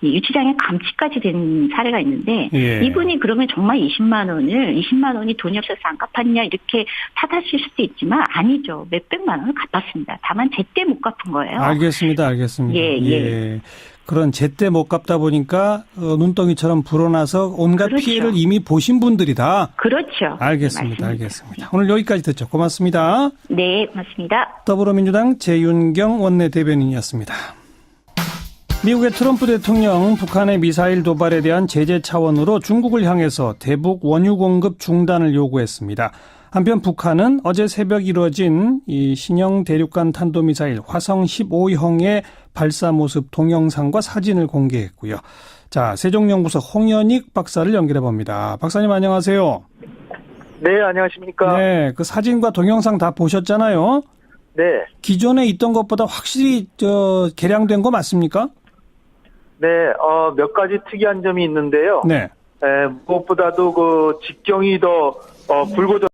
Speaker 2: 이 유치장에 감치까지 된 사례가 있는데 예. 이분이 그러면 정말 20만 원이 돈이 없어서 안 갚았냐 이렇게 탓하실 수도 있지만 아니죠. 몇백만 원을 갚았습니다. 다만 제때 못 갚은 거예요.
Speaker 1: 알겠습니다. 예. 그런 제때 못 갚다 보니까 눈덩이처럼 불어나서 온갖 그렇죠. 피해를 이미 보신 분들이다.
Speaker 2: 그렇죠.
Speaker 1: 알겠습니다. 오늘 여기까지 듣죠. 고맙습니다.
Speaker 2: 네, 고맙습니다.
Speaker 1: 더불어민주당 재윤경 원내대변인이었습니다. 미국의 트럼프 대통령 북한의 미사일 도발에 대한 제재 차원으로 중국을 향해서 대북 원유 공급 중단을 요구했습니다. 한편 북한은 어제 새벽 이루어진 이 신형 대륙간 탄도미사일 화성 15형의 발사 모습 동영상과 사진을 공개했고요. 자, 세종연구소 홍현익 박사를 연결해 봅니다. 박사님 안녕하세요.
Speaker 3: 네, 안녕하십니까.
Speaker 1: 네, 그 사진과 동영상 다 보셨잖아요.
Speaker 3: 네.
Speaker 1: 기존에 있던 것보다 확실히 개량된 거 맞습니까?
Speaker 3: 네, 몇 가지 특이한 점이 있는데요.
Speaker 1: 네.
Speaker 3: 무엇보다도 그 직경이 더 굵어졌